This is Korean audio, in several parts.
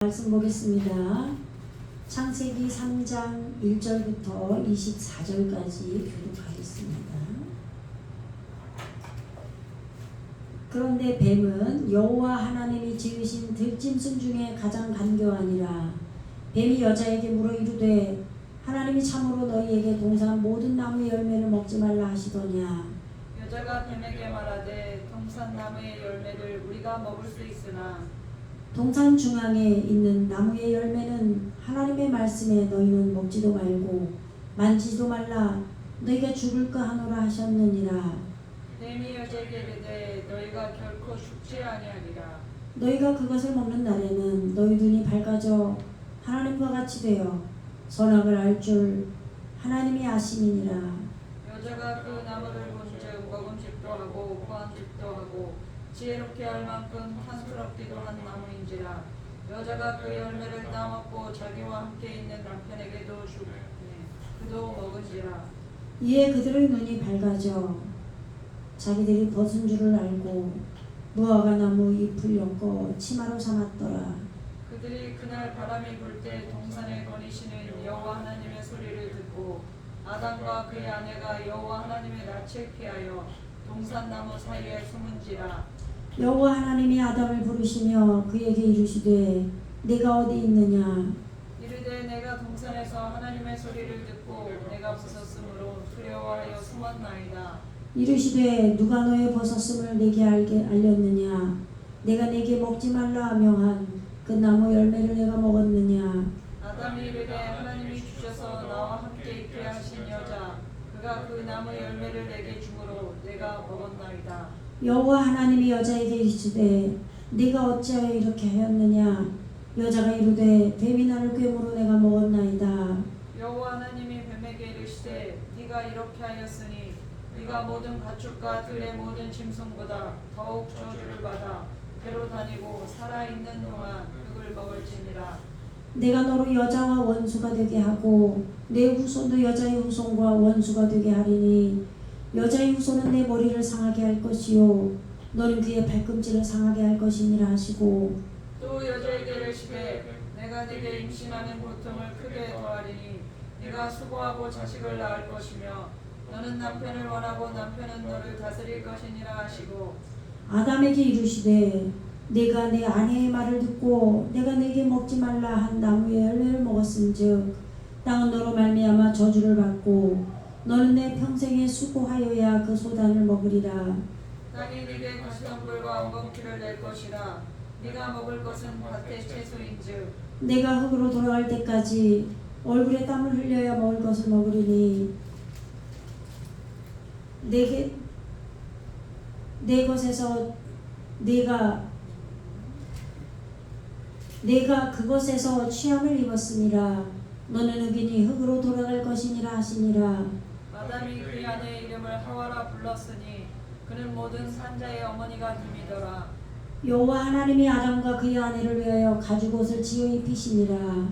말씀 보겠습니다. 창세기 3장 1절부터 24절까지 교독하겠습니다. 그런데 뱀은 여호와 하나님이 지으신 들짐승 중에 가장 간교하니라. 뱀이 여자에게 물어 이르되 하나님이 참으로 너희에게 동산 모든 나무의 열매를 먹지 말라 하시더냐. 여자가 뱀에게 말하되 동산 나무의 열매를 우리가 먹을 수 있으나 동산 중앙에 있는 나무의 열매는 하나님의 말씀에 너희는 먹지도 말고 만지지도 말라 너희가 죽을까 하노라 하셨느니라. 뱀이 여자에게 이르되 너희가 결코 죽지 아니하리라. 너희가 그것을 먹는 날에는 너희 눈이 밝아져 하나님과 같이 되어 선악을 알 줄 하나님이 아심이니라. 여자가 그 나무를 본즉 먹음직도 하고 보암직도 하고 지혜롭게 할 만큼 탐스럽기도 한 나무인지라. 여자가 그 열매를 따먹고 자기와 함께 있는 남편에게도 주매 그도 먹은지라. 이에 그들의 눈이 밝아져 자기들이 벗은 줄을 알고 무화과 나무 잎을 엮어 치마로 삼았더라. 그들이 그날 바람이 불 때 동산에 거니시는 여호와 하나님의 소리를 듣고 아담과 그의 아내가 여호와 하나님의 낯을 피하여 동산나무 사이에 숨은지라. 여호와 하나님이 아담을 부르시며 그에게 이르시되 네가 어디 있느냐. 이르되 내가 동산에서 하나님의 소리를 듣고 내가 벗었으므로 두려워하여 숨었나이다. 이르시되 누가 너의 벗었음을 내게 알렸느냐. 내가 내게 먹지 말라 명한 그 나무 열매를 내가 먹었느냐. 아담이 이르되 하나님이 주셔서 나와 함께 있게 하신 여자 그가 그 나무 열매를 내게 주므로 내가 먹었나이다. 여호와 하나님이 여자에게 이르시되 네가 어찌하여 이렇게 하였느냐. 여자가 이르되 뱀이 나를 꾀므로 내가 먹었나이다. 여호와 하나님이 뱀에게 이르시되 네가 이렇게 하였으니 네가 모든 가축과 들의 모든 짐승보다 더욱 저주를 받아 배로 다니고 살아있는 동안 흙을 먹을지니라. 내가 너로 여자와 원수가 되게 하고 내 후손도 여자의 후손과 원수가 되게 하리니 여자의 후손은 내 머리를 상하게 할 것이요 너는 그의 발꿈치를 상하게 할 것이니라 하시고 또 여자에게 이르시되 내가 네게 임신하는 고통을 크게 더하리니 네가 수고하고 자식을 낳을 것이며 너는 남편을 원하고 남편은 너를 다스릴 것이니라 하시고 아담에게 이르시되 내가 내 아내의 말을 듣고 내가 내게 먹지 말라 한 나무의 열매를 먹었은즉 땅은 너로 말미암아 저주를 받고 너는 내 평생에 수고하여야 그 소단을 먹으리라. 땅이 네게 가시덤불과 엉겅퀴를 낼 것이라. 네가 먹을 것은 밭의 채소인즉 내가 흙으로 돌아갈 때까지 얼굴에 땀을 흘려야 먹을 것을 먹으리니 내 것에서 내가 그것에서 취함을 입었으니라. 너는 흑인이 흙으로 돌아갈 것이니라 하시니라. 아담이 그의 아내의 이름을 하와라 불렀으니 그는 모든 산자의 어머니가 됨이더라. 여호와 하나님이 아담과 그의 아내를 위하여 가죽옷을 지어 입히시니라.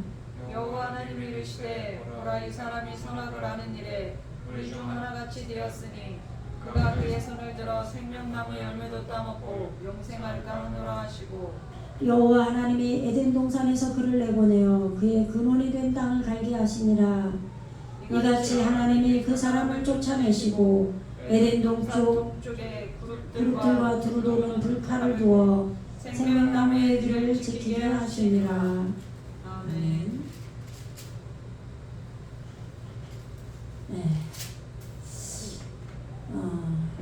여호와 하나님이 이르시되 보라 이 사람이 선악을 아는 일에 우리 중 하나같이 되었으니 그가 그의 손을 들어 생명나무 열매도 따먹고 영생할까 하노라 하시고 여호와 하나님이 에덴 동산에서 그를 내보내어 그의 근원이 된 땅을 갈게 하시니라. 이같이 하나님이 그 사람을 쫓아내시고 에덴 동쪽에 그룹들과 두루 도는 불칼을 두어 생명나무의 길을 지키게 하시니라. 아멘. 네.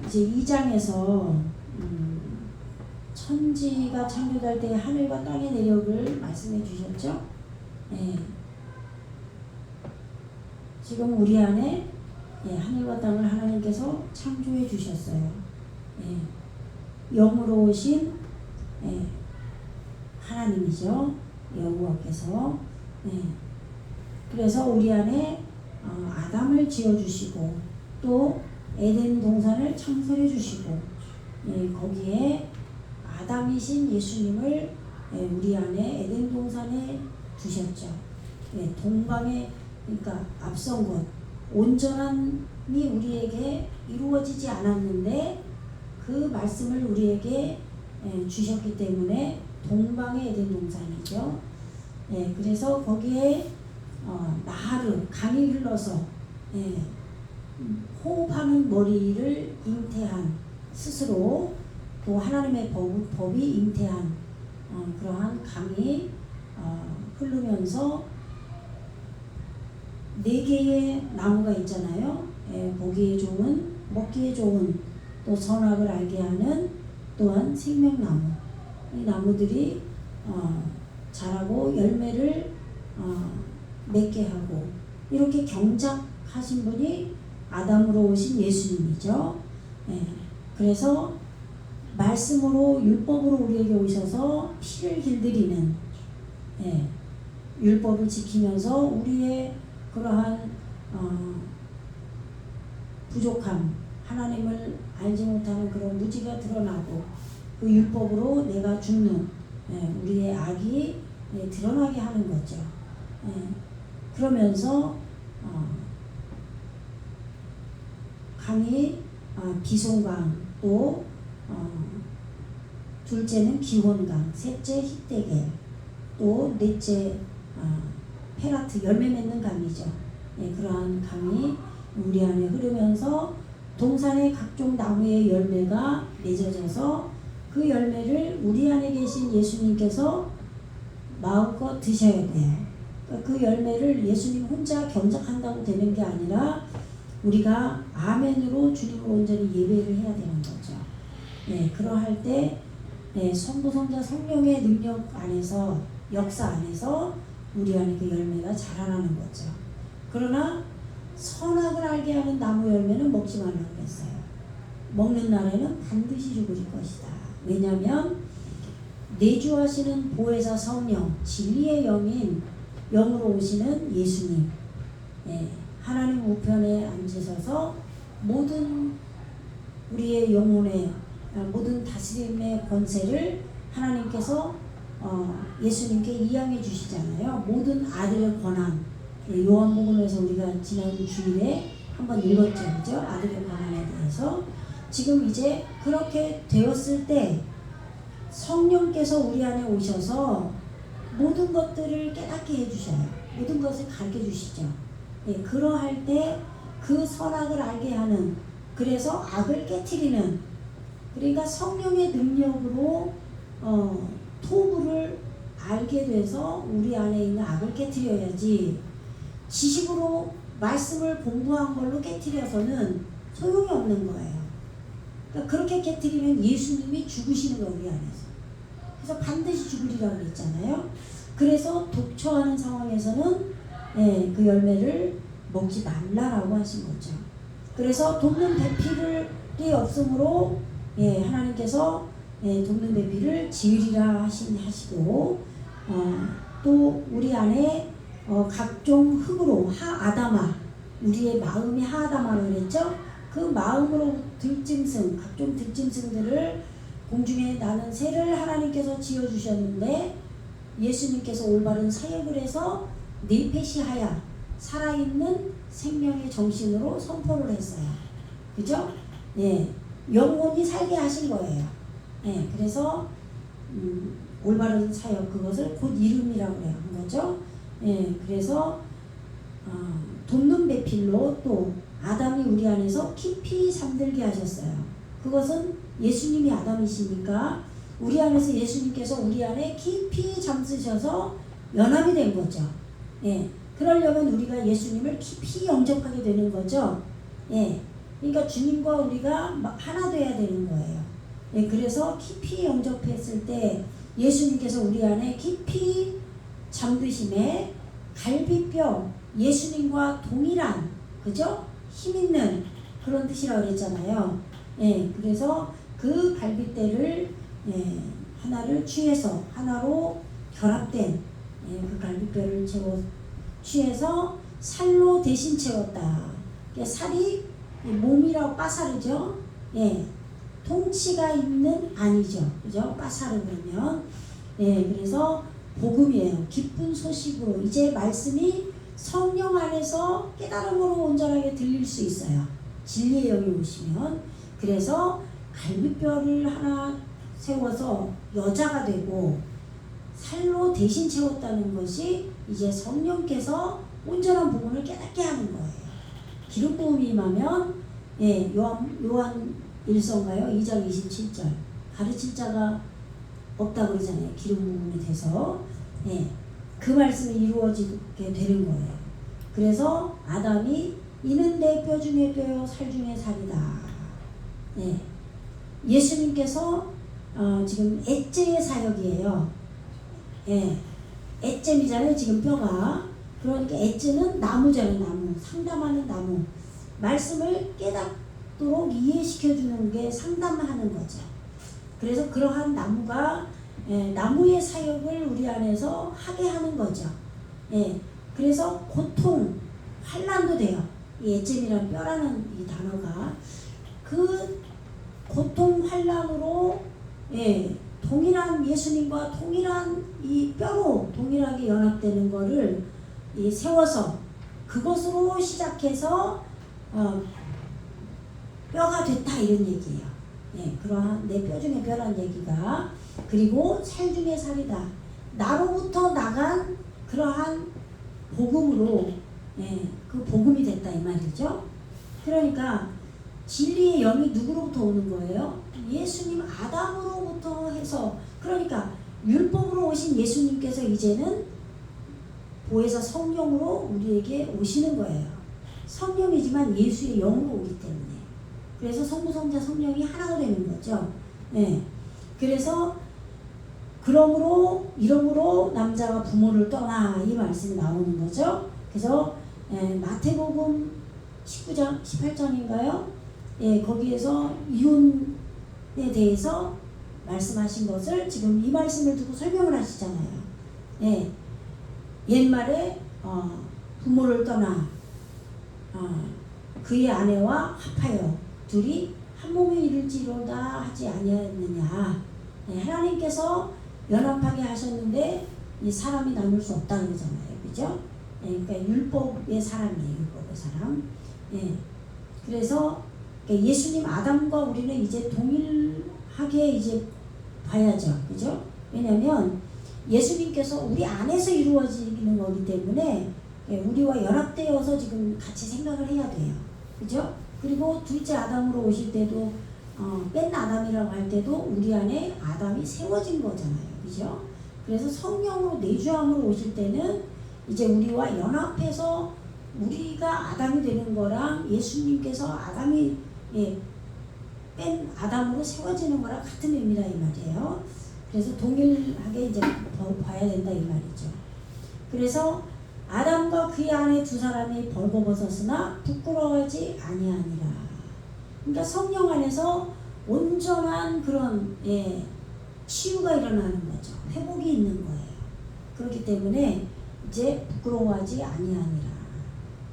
이제 2장에서 천지가 창조될 때 하늘과 땅의 내력을 말씀해 주셨죠? 네. 지금 우리 안에 하늘과 땅을 하나님께서 창조해 주셨어요. 영으로 오신 하나님이죠. 여호와께서. 그래서 우리 안에 아담을 지어주시고 또 에덴 동산을 창설해 주시고 거기에 아담이신 예수님을 우리 안에 에덴 동산에 두셨죠. 동방에 그러니까 앞선 것 온전함이 우리에게 이루어지지 않았는데 그 말씀을 우리에게 주셨기 때문에 동방의 에덴 동산이죠. 그래서 거기에 나하르 강이 흘러서 호흡하는 머리를 잉태한 스스로 또 하나님의 법이 잉태한 그러한 강이 흐르면서 4개의 나무가 있잖아요. 보기에 좋은, 먹기에 좋은, 또 선악을 알게 하는 또한 생명나무. 이 나무들이 자라고 열매를 맺게 하고 이렇게 경작하신 분이 아담으로 오신 예수님이죠. 그래서 말씀으로 율법으로 우리에게 오셔서 피를 길들이는 율법을 지키면서 우리의 그러한 부족함, 하나님을 알지 못하는 그런 무지가 드러나고 그 율법으로 내가 죽는 우리의 악이 드러나게 하는 거죠. 그러면서 강이 비송강, 또 둘째는 기혼강, 셋째 히데겔, 또 넷째 페라트, 열매 맺는 강이죠. 그러한 강이 우리 안에 흐르면서 동산의 각종 나무의 열매가 맺어져서 그 열매를 우리 안에 계신 예수님께서 마음껏 드셔야 돼요. 그러니까 그 열매를 예수님 혼자 경작한다고 되는 게 아니라 우리가 아멘으로 주님을 온전히 예배를 해야 되는 거죠. 그러할 때 성부, 성자, 성령의 능력 안에서, 역사 안에서 우리 안에 그 열매가 자라나는 거죠. 그러나 선악을 알게 하는 나무 열매는 먹지 말라고 그랬어요. 먹는 날에는 반드시 죽을 것이다. 왜냐하면 내주하시는 보혜사 성령, 진리의 영인 영으로 오시는 예수님, 하나님 우편에 앉으셔서 모든 우리의 영혼의 모든 다스림의 권세를 하나님께서 예수님께 이양해 주시잖아요. 모든 아들의 권한, 요한복음에서 우리가 지난 주일에 한번 읽었죠, 그죠? 아들의 권한에 대해서. 지금 이제 그렇게 되었을 때 성령께서 우리 안에 오셔서 모든 것들을 깨닫게 해주셔요. 모든 것을 가르쳐 주시죠. 그러할 때 그 선악을 알게 하는, 그래서 악을 깨트리는, 그러니까 성령의 능력으로 토부를 알게 돼서 우리 안에 있는 악을 깨트려야지, 지식으로 말씀을 공부한 걸로 깨트려서는 소용이 없는 거예요. 그러니까 그렇게 깨트리면 예수님이 죽으시는 거예요, 우리 안에서. 그래서 반드시 죽으리라고 그랬잖아요. 그래서 독처하는 상황에서는 그 열매를 먹지 말라라고 하신 거죠. 그래서 돕는 배필이 없으므로 하나님께서 돕는 배필을 지으리라 하시고 또 우리 안에 각종 흙으로 하아다마, 우리의 마음이 하아다마라고 그랬죠. 그 마음으로 들짐승, 각종 들짐승들을 공중에 나는 새를 하나님께서 지어주셨는데 예수님께서 올바른 사역을 해서 네페시하야, 살아있는 생명의 정신으로 선포를 했어요. 그죠? 영혼이 살게 하신 거예요. 그래서 올바른 사역, 그것을 곧 이름이라고 해요. 거죠? 그래서 돕는 배필로 또 아담이 우리 안에서 깊이 잠들게 하셨어요. 그것은 예수님이 아담이시니까 우리 안에서 예수님께서 우리 안에 깊이 잠드셔서 연합이 된 거죠. 그러려면 우리가 예수님을 깊이 영접하게 되는 거죠. 그러니까 주님과 우리가 하나 돼야 되는 거예요. 그래서 깊이 영접했을 때 예수님께서 우리 안에 깊이 잠드심에 갈비뼈, 예수님과 동일한, 그죠? 힘있는 그런 뜻이라고 그랬잖아요. 그래서 그 갈비뼈를 하나를 취해서 하나로 결합된 그 갈비뼈를 취해서 살로 대신 채웠다. 살이 몸이라고 빠사르죠. 통치가 있는 아니죠. 그죠? 빠사르 그러면. 그래서 복음이에요. 기쁜 소식으로 이제 말씀이 성령 안에서 깨달음으로 온전하게 들릴 수 있어요. 진리의 영이 오시면. 그래서 갈비뼈를 하나 세워서 여자가 되고 살로 대신 채웠다는 것이 이제 성령께서 온전한 복음을 깨닫게 하는 거예요. 기름 부음이 임하면 요한 1서인가요? 2장 27절 가르칠 자가 없다 그러잖아요. 기름 부음이 돼서 그 말씀이 이루어지게 되는 거예요. 그래서 아담이 이는 내 뼈 중에 뼈요 살 중에 살이다. 예수님께서 지금 엣제의 사역이에요. 엣잼이잖아요. 지금 뼈가. 그러니까 엣제는 나무잖아요. 나무. 상담하는 나무. 말씀을 깨닫도록 이해시켜주는 게 상담하는 거죠. 그래서 그러한 나무가 나무의 사역을 우리 안에서 하게 하는 거죠. 그래서 고통, 환난도 돼요. 이 엣잼이라는 뼈라는 이 단어가 그 고통, 환난으로 동일한 예수님과 동일한 이 뼈로 동일하게 연합되는 거를 세워서 그것으로 시작해서 뼈가 됐다 이런 얘기예요. 그러한 내 뼈 중에 뼈란 얘기가 그리고 살 중에 살이다. 나로부터 나간 그러한 복음으로 그 복음이 됐다 이 말이죠. 그러니까 진리의 영이 누구로부터 오는 거예요? 예수님 아담으로부터 해서 그러니까 율법으로 오신 예수님께서 이제는 보혜사 성령으로 우리에게 오시는 거예요. 성령이지만 예수의 영으로 오기 때문에 그래서 성부 성자 성령이 하나가 되는 거죠. 그래서 그러므로 이러므로 남자가 부모를 떠나 이 말씀이 나오는 거죠. 그래서 마태복음 19장 18장인가요? 거기에서 이혼에 대해서 말씀하신 것을 지금 이 말씀을 두고 설명을 하시잖아요. 옛말에 부모를 떠나 그의 아내와 합하여 둘이 한 몸에 이룰지로다 하지 아니하였느냐. 하나님께서 연합하게 하셨는데 이 사람이 나눌 수 없다 그러잖아요. 그죠? 그러니까 율법의 사람이에요. 율법의 사람. 그래서 예수님 아담과 우리는 이제 동일하게 이제 봐야죠. 그죠? 왜냐하면 예수님께서 우리 안에서 이루어지는 거기 때문에 우리와 연합되어서 지금 같이 생각을 해야 돼요. 그죠? 그리고 둘째 아담으로 오실 때도 뺀 아담이라고 할 때도 우리 안에 아담이 세워진 거잖아요. 그죠? 그래서 성령으로 내주함으로 오실 때는 이제 우리와 연합해서 우리가 아담이 되는 거랑 예수님께서 아담이 뺀 아담으로 세워지는 거랑 같은 의미다 이 말이에요. 그래서 동일하게 이제 봐야 된다 이 말이죠. 그래서 아담과 그의 아내 두 사람이 벌거벗었으나 부끄러워하지 아니하니라. 그러니까 성령 안에서 온전한 그런 치유가 일어나는 거죠. 회복이 있는 거예요. 그렇기 때문에 이제 부끄러워하지 아니하니라.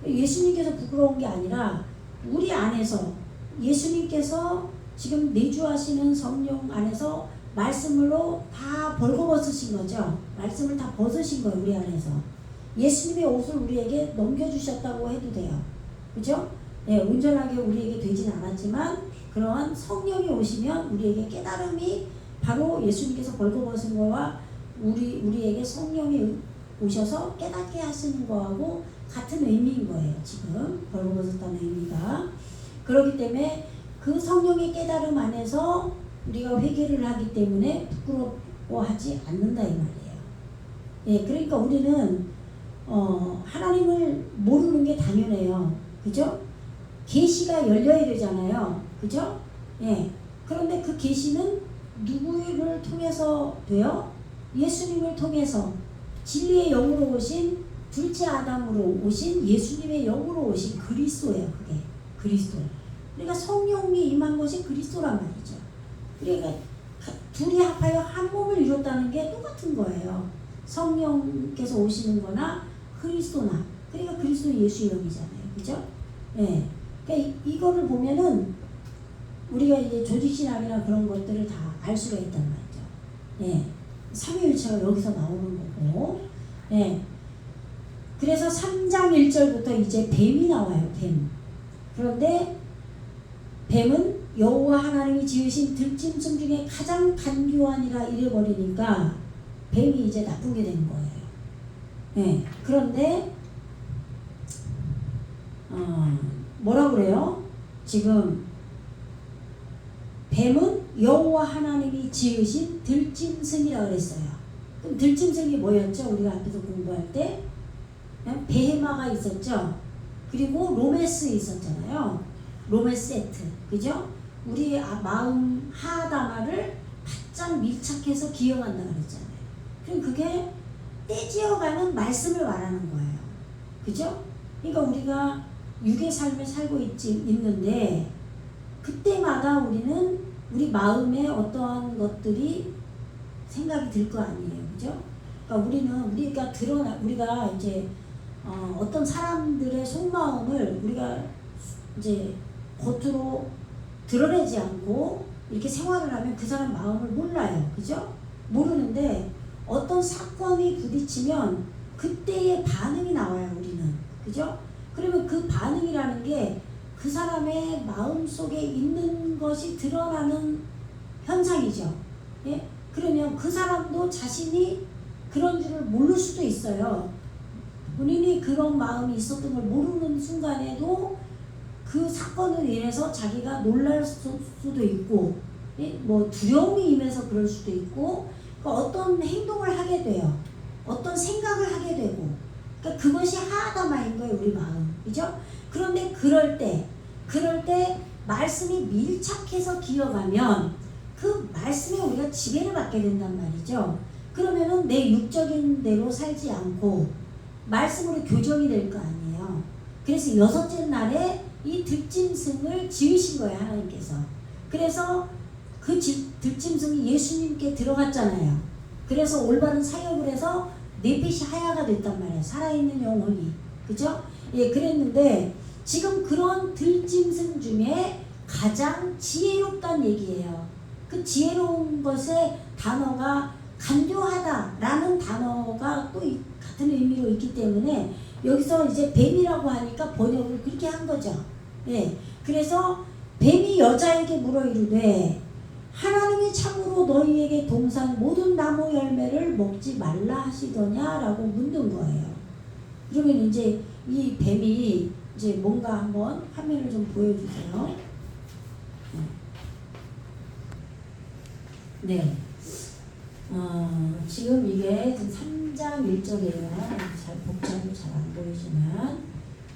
예수님께서 부끄러운 게 아니라 우리 안에서 예수님께서 지금 내주하시는 성령 안에서 말씀으로 다 벌거벗으신 거죠. 말씀을 다 벗으신 거예요. 우리 안에서. 예수님의 옷을 우리에게 넘겨주셨다고 해도 돼요. 그죠? 온전하게 우리에게 되진 않았지만 그러한 성령이 오시면 우리에게 깨달음이 바로 예수님께서 벌거벗은 거와 우리에게 성령이 오셔서 깨닫게 하시는 거하고 같은 의미인 거예요. 지금 벌거벗었다는 의미가. 그렇기 때문에 그 성령의 깨달음 안에서 우리가 회개를 하기 때문에 부끄러워하지 않는다 이 말이에요. 그러니까 우리는 하나님을 모르는 게 당연해요. 그죠? 계시가 열려야 되잖아요. 그죠? 그런데 그 계시는 누구를 통해서 돼요? 예수님을 통해서 진리의 영으로 오신 둘째 아담으로 오신 예수님의 영으로 오신 그리스도예요. 그게 그리스도. 그러니까 성령이 임한 것이 그리스도란 말이죠. 그러니까 둘이 합하여 한 몸을 이뤘다는 게 똑같은 거예요. 성령께서 오시는 거나 그리스도나. 그러니까 그리스도 예수의 영이잖아요. 그죠? 그러니까 이거를 보면은 우리가 이제 조직신학이나 그런 것들을 다 알 수가 있단 말이죠. 삼위일체가 여기서 나오는 거고. 그래서 3장 1절부터 이제 뱀이 나와요. 뱀. 그런데 뱀은 여호와 하나님이 지으신 들짐승 중에 가장 간교하니라 이래버리니까 뱀이 이제 나쁜 게 되는 거예요. 네. 그런데 뭐라 그래요? 지금 뱀은 여호와 하나님이 지으신 들짐승이라 그랬어요. 그럼 들짐승이 뭐였죠? 우리가 앞에서 공부할 때 베헤마가 있었죠. 그리고 로메스 있었잖아요. 로메세트, 그죠? 우리 마음 하아다마를 바짝 밀착해서 기억한다 그랬잖아요. 그럼 그게 떼지어가는 말씀을 말하는 거예요. 그죠? 그러니까 우리가 육의 삶을 살고 있는데 그때마다 우리는 우리 마음에 어떠한 것들이 생각이 들 거 아니에요. 그죠? 그러니까 우리가 이제 어떤 사람들의 속마음을 우리가 이제 겉으로 드러내지 않고 이렇게 생활을 하면 그 사람 마음을 몰라요. 그죠? 모르는데 어떤 사건이 부딪히면 그때의 반응이 나와요. 우리는. 그죠? 그러면 그 반응이라는 게 그 사람의 마음 속에 있는 것이 드러나는 현상이죠. 예? 그러면 그 사람도 자신이 그런 줄을 모를 수도 있어요. 본인이 그런 마음이 있었던 걸 모르는 순간에도 그 사건으로 인해서 자기가 놀랄 수도 있고, 예? 뭐 두려움이 임해서 그럴 수도 있고, 그러니까 어떤 행동을 하게 돼요. 어떤 생각을 하게 되고, 그러니까 그것이 하아다마인 거예요, 우리 마음. 그죠? 그런데 그럴 때 말씀이 밀착해서 기어가면 그 말씀에 우리가 지배를 받게 된단 말이죠. 그러면은 내 육적인 대로 살지 않고 말씀으로 교정이 될 거 아니에요. 그래서 6째 날에 이 들짐승을 지으신 거예요, 하나님께서. 그래서 그 들짐승이 예수님께 들어갔잖아요. 그래서 올바른 사역을 해서 넷빛이 하야가 됐단 말이에요. 살아있는 영혼이. 그죠? 예, 그랬는데 지금 그런 들짐승 중에 가장 지혜롭다는 얘기예요. 그 지혜로운 것의 단어가 간교하다라는 단어가 또 같은 의미로 있기 때문에 여기서 이제 뱀이라고 하니까 번역을 그렇게 한 거죠. 예. 그래서 뱀이 여자에게 물어 이르되 하나님이 참으로 너희에게 동산 모든 나무 열매를 먹지 말라 하시더냐라고 묻는 거예요. 그러면 이제 이 뱀이 이제 뭔가 한번 화면을 좀 보여주세요. 네. 지금 이게 3장 1절이에요. 잘 복잡이 잘 안 보이지만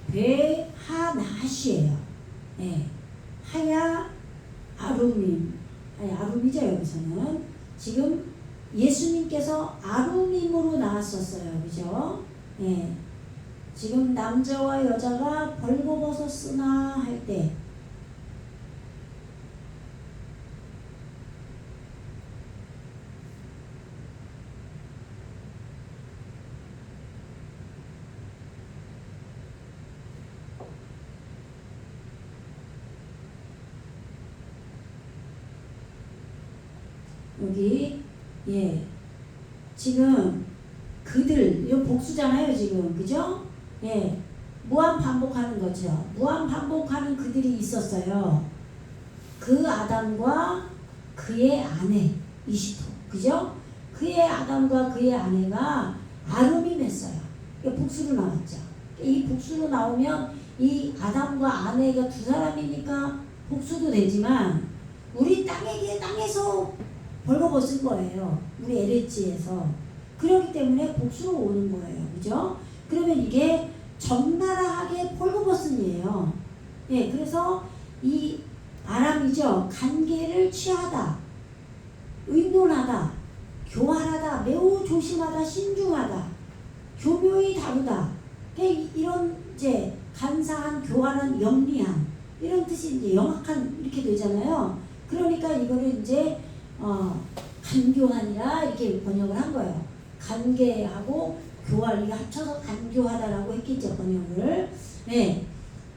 베하나시예요. 네. 하야 아룸임. 아룸이죠 여기서는. 지금 예수님께서 아룸임으로 나왔었어요. 그죠? 네. 지금 남자와 여자가 벌거벗었으나 할 때 여기 예 지금 그들 이거 복수잖아요 지금. 그죠? 예, 무한 반복하는 거죠. 무한 반복하는 그들이 있었어요. 그 아담과 그의 아내 이시토, 그죠? 그의 아담과 그의 아내가 아름임했어요. 복수로 나왔죠. 이 복수로 나오면 이 아담과 아내가 두 사람이니까 복수도 되지만 우리 땅에서 벌거벗은 거예요. 우리 LH에서. 그렇기 때문에 복수로 오는 거예요. 그죠? 그러면 이게 적나라하게 벌거벗은이에요. 예, 그래서 이 아람이죠. 간계를 취하다, 의논하다, 교활하다, 매우 조심하다, 신중하다, 교묘히 다루다. 이런 이제 간사한, 교활한, 영리한 이런 뜻이 이제 영악한 이렇게 되잖아요. 그러니까 이거를 이제 간교하니라 이렇게 번역을 한 거예요. 간계하고 교활 이게 합쳐서 간교하다라고 했겠죠 번역을. 네.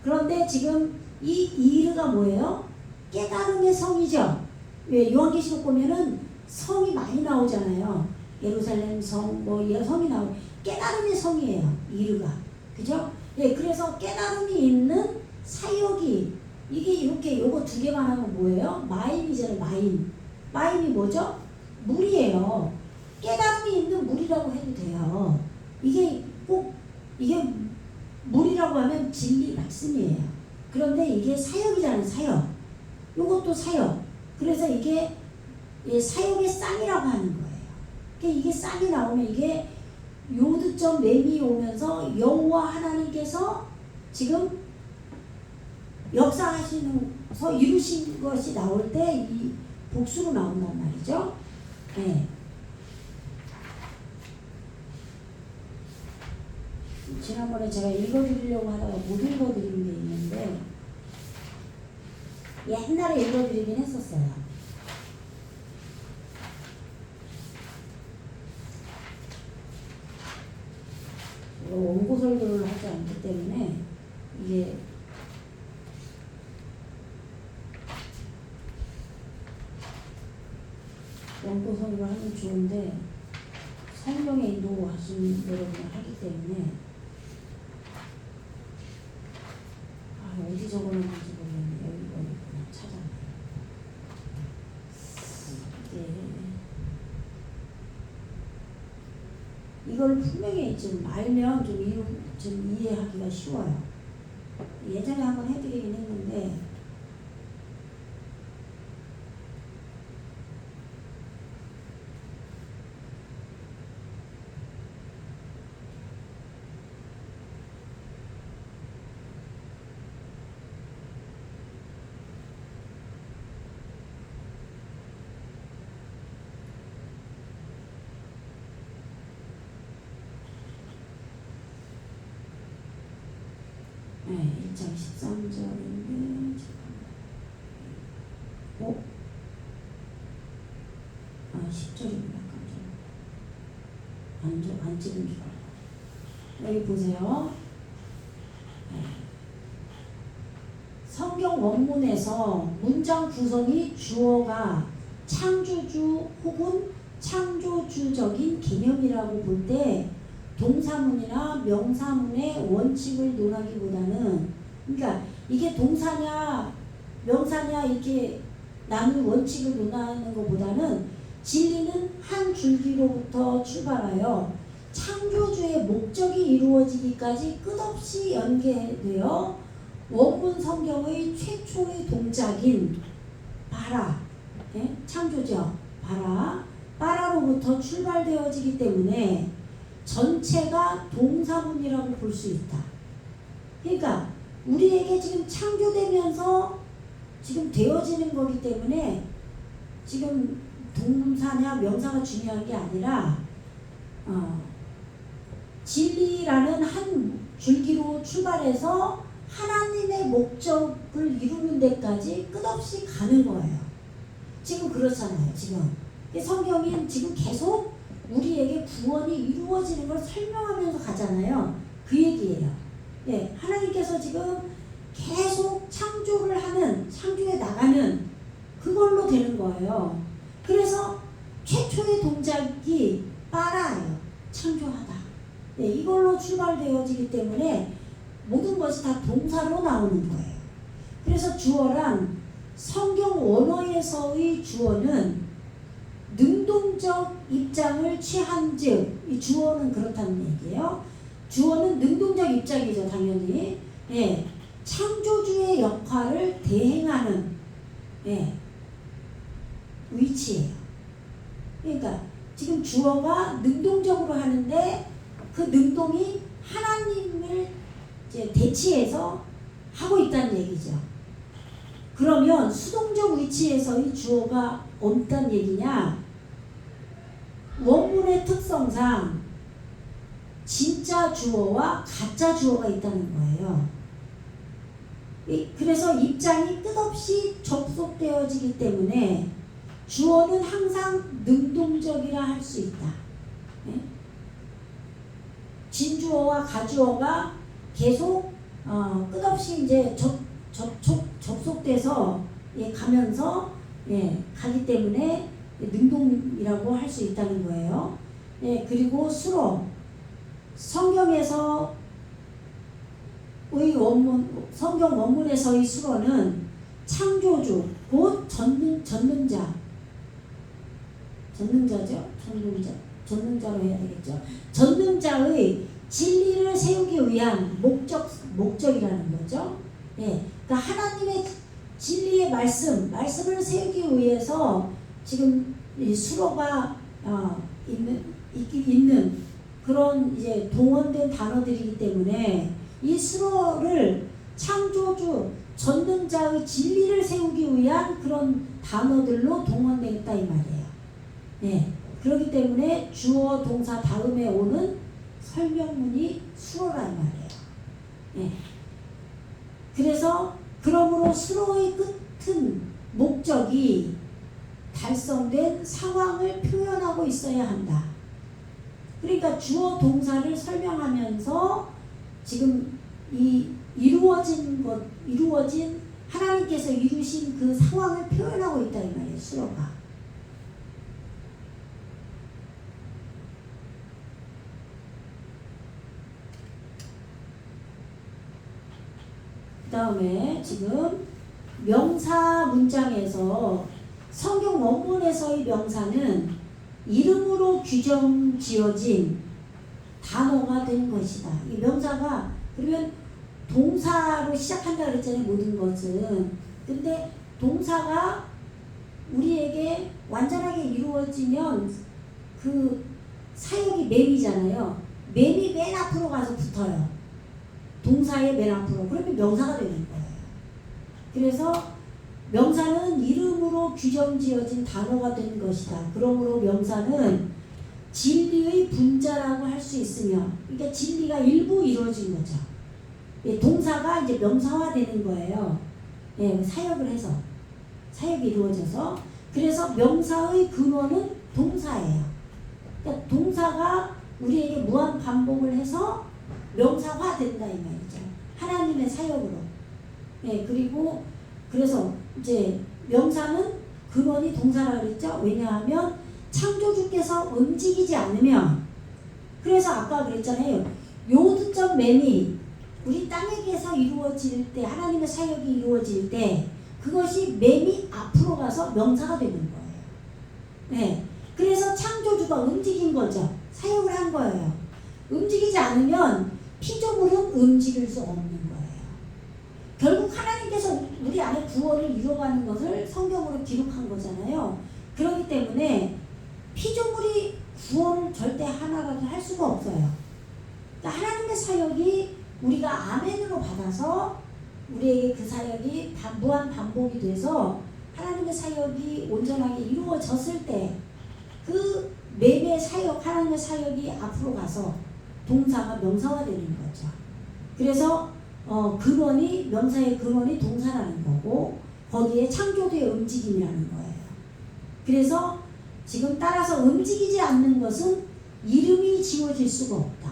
그런데 지금 이 이르가 뭐예요? 깨달음의 성이죠. 왜 요한계시록 보면은 성이 많이 나오잖아요. 예루살렘 성 뭐 성이 나오고 깨달음의 성이에요. 이르가. 그죠? 예, 그래서 깨달음이 있는 사역이 이게 이렇게 요거 두 개만 하면 뭐예요? 마임이잖아요. 마임이 뭐죠? 물이에요. 깨달음이 있는 물이라고 해도 돼요. 이게 꼭 이게 물이라고 하면 진리 말씀이에요. 그런데 이게 사역이잖아요. 사역. 이것도 사역. 그래서 이게 사역의 쌍이라고 하는 거예요. 그러니까 이게 쌍이 나오면 이게 요드점 맴이 오면서 여호와 하나님께서 지금 역사하시면서 이루신 것이 나올 때 이 복수로 나온단 말이죠. 네. 지난번에 제가 읽어드리려고 하다가 못 읽어드린 게 있는데 옛날에 읽어드리긴 했었어요. 원고 설교를 하지 않기 때문에 이게 원고 설교를 하면 좋은데 성경에 인도하신 대로 그냥 하기 때문에 어디 적어놨는지 모르겠네. 여기 그냥 찾아내. 이걸 분명히 좀 알면 좀 이해하기가 쉬워요. 예전에 한번 해드리긴 했는데 네, 1장 13절인데 잠깐만. 10절입니다. 안 찍은 줄 알고. 여기 보세요. 네. 성경 원문에서 문장 구성이 주어가 창조주 혹은 창조주적인 개념이라고 볼 때 동사문이나 명사문의 원칙을 논하기보다는, 그러니까 이게 동사냐 명사냐 이렇게 나눈 원칙을 논하는 것보다는 진리는 한 줄기로부터 출발하여 창조주의 목적이 이루어지기까지 끝없이 연계되어 원문 성경의 최초의 동작인 바라, 창조죠. 바라로부터 출발되어지기 때문에 전체가 동사문이라고 볼 수 있다. 그러니까 우리에게 지금 창조되면서 지금 되어지는 거기 때문에 지금 동사냐 명사가 중요한 게 아니라 진리라는 한 줄기로 출발해서 하나님의 목적을 이루는 데까지 끝없이 가는 거예요. 지금 그렇잖아요. 지금 성경이 지금 계속 우리에게 구원이 이루어지는 걸 설명하면서 가잖아요. 그 얘기예요. 예, 하나님께서 지금 계속 창조를 하는, 창조해 나가는 그걸로 되는 거예요. 그래서 최초의 동작이 빠라예요. 창조하다. 예, 이걸로 출발되어지기 때문에 모든 것이 다 동사로 나오는 거예요. 그래서 주어란 성경 원어에서의 주어는 능동적 입장을 취한 즉, 이 주어는 그렇다는 얘기예요. 주어는 능동적 입장이죠. 당연히. 예, 창조주의 역할을 대행하는 위치예요. 그러니까 지금 주어가 능동적으로 하는데 그 능동이 하나님을 이제 대치해서 하고 있다는 얘기죠. 그러면 수동적 위치에서의 주어가 없다는 얘기냐? 원문의 특성상 진짜 주어와 가짜 주어가 있다는 거예요. 그래서 입장이 끝없이 접속되어지기 때문에 주어는 항상 능동적이라 할 수 있다. 진주어와 가주어가 계속 끝없이 이제 접속돼서 가면서 가기 때문에 능동이라고 할 수 있다는 거예요. 그리고 수로 성경에서의 원문, 성경 원문에서의 수로는 창조주 곧 전능자죠. 전능자. 전능자로 해야 되겠죠. 전능자의 진리를 세우기 위한 목적이라는 거죠. 예, 그러니까 하나님의 진리의 말씀을 세우기 위해서 지금 이 수로가 있는 그런 이제 동원된 단어들이기 때문에 이 수로를 창조주 전능자의 진리를 세우기 위한 그런 단어들로 동원되었다 이 말이에요. 예, 그렇기 때문에 주어 동사 다음에 오는 설명문이 수로라 이 말이에요. 예. 그래서 그러므로 수로의 끝은 목적이 달성된 상황을 표현하고 있어야 한다. 그러니까 주어 동사를 설명하면서 지금 이 이루어진 하나님께서 이루신 그 상황을 표현하고 있다 이 말이에요. 수로가. 그 다음에 지금 명사 문장에서 성경 원문에서의 명사는 이름으로 규정 지어진 단어가 된 것이다. 이 명사가 그러면 동사로 시작한다 그랬잖아요. 모든 것은. 근데 동사가 우리에게 완전하게 이루어지면 그 사역이 맴이잖아요. 맴이 맨 앞으로 가서 붙어요. 동사의 맨 앞으로. 그러면 명사가 되는 거예요. 그래서 명사는 이름으로 규정지어진 단어가 된 것이다. 그러므로 명사는 진리의 분자라고 할 수 있으며, 그러니까 진리가 일부 이루어진 거죠. 예, 동사가 이제 명사화되는 거예요. 예, 사역을 해서 사역이 이루어져서. 그래서 명사의 근원은 동사예요. 그러니까 동사가 우리에게 무한 반복을 해서 명사화된다 이 말이죠. 하나님의 사역으로. 예, 그리고 그래서 이제 명사는 근원이 동사라 그랬죠. 왜냐하면 창조주께서 움직이지 않으면, 그래서 아까 그랬잖아요. 요드점 맨이 우리 땅에게서 이루어질 때, 하나님의 사역이 이루어질 때 그것이 맨이 앞으로 가서 명사가 되는 거예요. 네. 그래서 창조주가 움직인 거죠. 사역을 한 거예요. 움직이지 않으면 피조물은 움직일 수 없는 거예요. 결국 하나님께서 우리 안에 구원을 이루어가는 것을 성경으로 기록한 거잖아요. 그렇기 때문에 피조물이 구원을 절대 하나라도 할 수가 없어요. 그러니까 하나님의 사역이 우리가 아멘으로 받아서 우리에게 그 사역이 무한 반복이 돼서 하나님의 사역이 온전하게 이루어졌을 때 그 매매 사역, 하나님의 사역이 앞으로 가서 동사가 명사가 되는 거죠. 그래서 근원이, 명사의 근원이 동사라는 거고, 거기에 창조주의 움직임이라는 거예요. 그래서 지금 따라서 움직이지 않는 것은 이름이 지워질 수가 없다.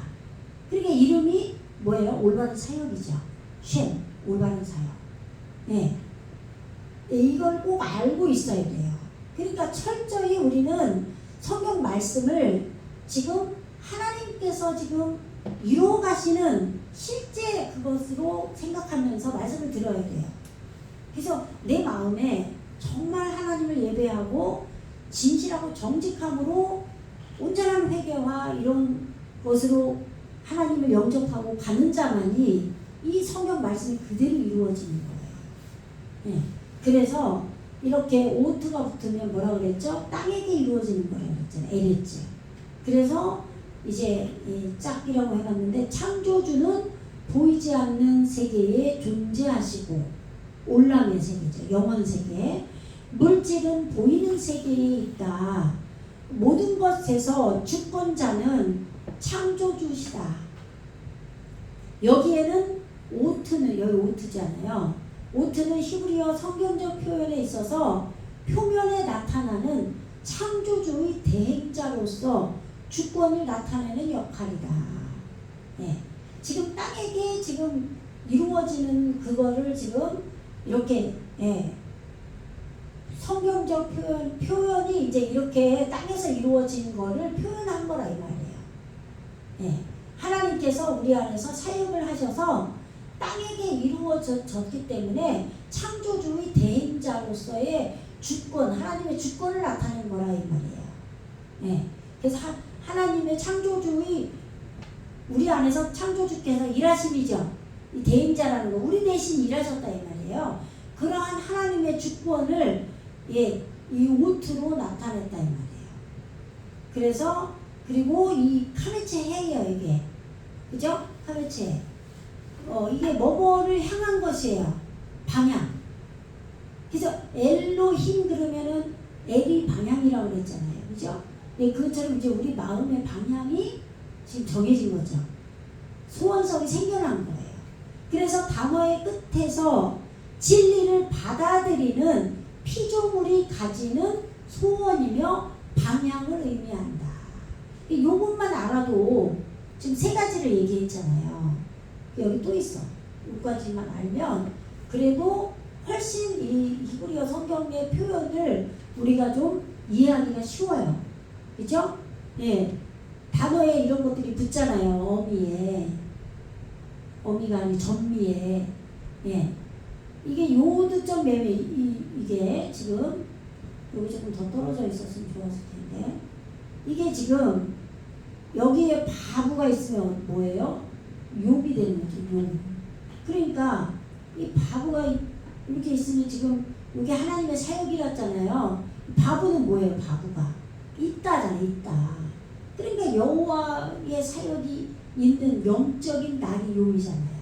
그러니까 이름이 뭐예요? 올바른 사역이죠. 쉔, 올바른 사역. 네. 이걸 꼭 알고 있어야 돼요. 그러니까 철저히 우리는 성경 말씀을 지금 하나님께서 지금 이루어가시는 실제 그것으로 생각하면서 말씀을 들어야 돼요. 그래서 내 마음에 정말 하나님을 예배하고 진실하고 정직함으로 온전한 회개와 이런 것으로 하나님을 영접하고 가는 자만이 이 성경 말씀이 그대로 이루어지는 거예요. 네. 그래서 이렇게 오트가 붙으면 뭐라 그랬죠? 땅에게 이루어지는 거라고 그랬잖아요. 에레츠. 그래서 이제 짝이라고 해봤는데, 창조주는 보이지 않는 세계에 존재하시고, 올람의 세계죠. 영원 세계. 물질은 보이는 세계에 있다. 모든 것에서 주권자는 창조주시다. 여기에는 오트는, 여기 오트잖아요. 오트는 히브리어 성경적 표현에 있어서 표면에 나타나는 창조주의 대행자로서 주권을 나타내는 역할이다. 예. 지금 땅에게 지금 이루어지는 그거를 지금 이렇게, 예. 성경적 표현이 이제 이렇게 땅에서 이루어진 거를 표현한 거라 이 말이에요. 예. 하나님께서 우리 안에서 사역을 하셔서 땅에게 이루어졌기 때문에 창조주의 대행자로서의 주권, 하나님의 주권을 나타낸 거라 이 말이에요. 예. 그래서 하나님의 창조주의 우리 안에서 창조주께서 일하심이죠. 이 대행자라는 거 우리 대신 일하셨다 이 말이에요. 그러한 하나님의 주권을 이 옷으로 나타냈다 이 말이에요. 그래서 그리고 이 카메체 해예요 이게. 그죠? 카메체. 이게 뭐뭐를 향한 것이에요. 방향. 그래서 엘로힘 그러면은 엘이 방향이라고 그랬잖아요. 그죠? 네, 그것처럼 이제 우리 마음의 방향이 지금 정해진 거죠. 소원성이 생겨난 거예요. 그래서 단어의 끝에서 진리를 받아들이는 피조물이 가지는 소원이며 방향을 의미한다. 요것만 알아도 지금 세 가지를 얘기했잖아요. 여기 또 있어. 요까지만 알면 그래도 훨씬 이 히브리어 성경의 표현을 우리가 좀 이해하기가 쉬워요. 그죠? 예. 단어에 이런 것들이 붙잖아요. 어미에. 어미가 아니 전미에. 예. 이게 요드점 매매 이게 지금 여기 조금 더 떨어져 있었으면 좋았을 텐데 이게 지금 여기에 바구가 있으면 뭐예요? 욕이 되는 거죠. 욕. 그러니까 이 바구가 이렇게 있으면 지금 이게 하나님의 사역이었잖아요. 바구는 뭐예요? 바구가 있다잖아요. 있다. 그러니까 여호와의 사역이 있는 영적인 날이 요이잖아요.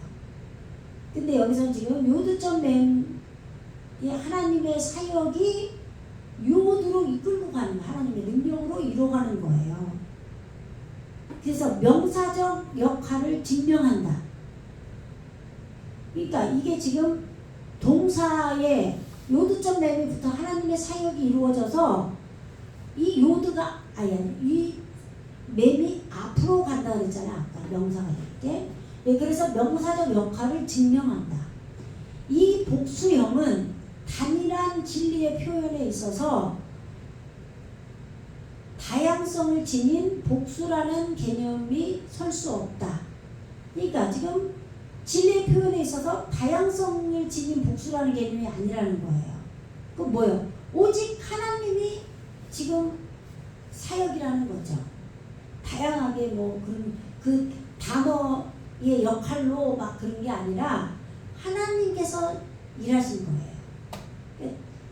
근데 여기서 지금 요드점 맨 하나님의 사역이 요드로 이끌고 가는 하나님의 능력으로 이루어가는 거예요. 그래서 명사적 역할을 증명한다. 그러니까 이게 지금 동사의 요드점 맴에부터 하나님의 사역이 이루어져서 이 요드가 이 맴이 앞으로 간다 그랬잖아. 아까 명사가 이렇게. 네, 그래서 명사적 역할을 증명한다. 이 복수형은 단일한 진리의 표현에 있어서 다양성을 지닌 복수라는 개념이 설 수 없다. 그러니까 지금 진리의 표현에 있어서 다양성을 지닌 복수라는 개념이 아니라는 거예요. 그 뭐예요? 오직 하나님이 지금 사역이라는 거죠. 다양하게 뭐 그런 그 단어의 역할로 막 그런 게 아니라 하나님께서 일하신 거예요.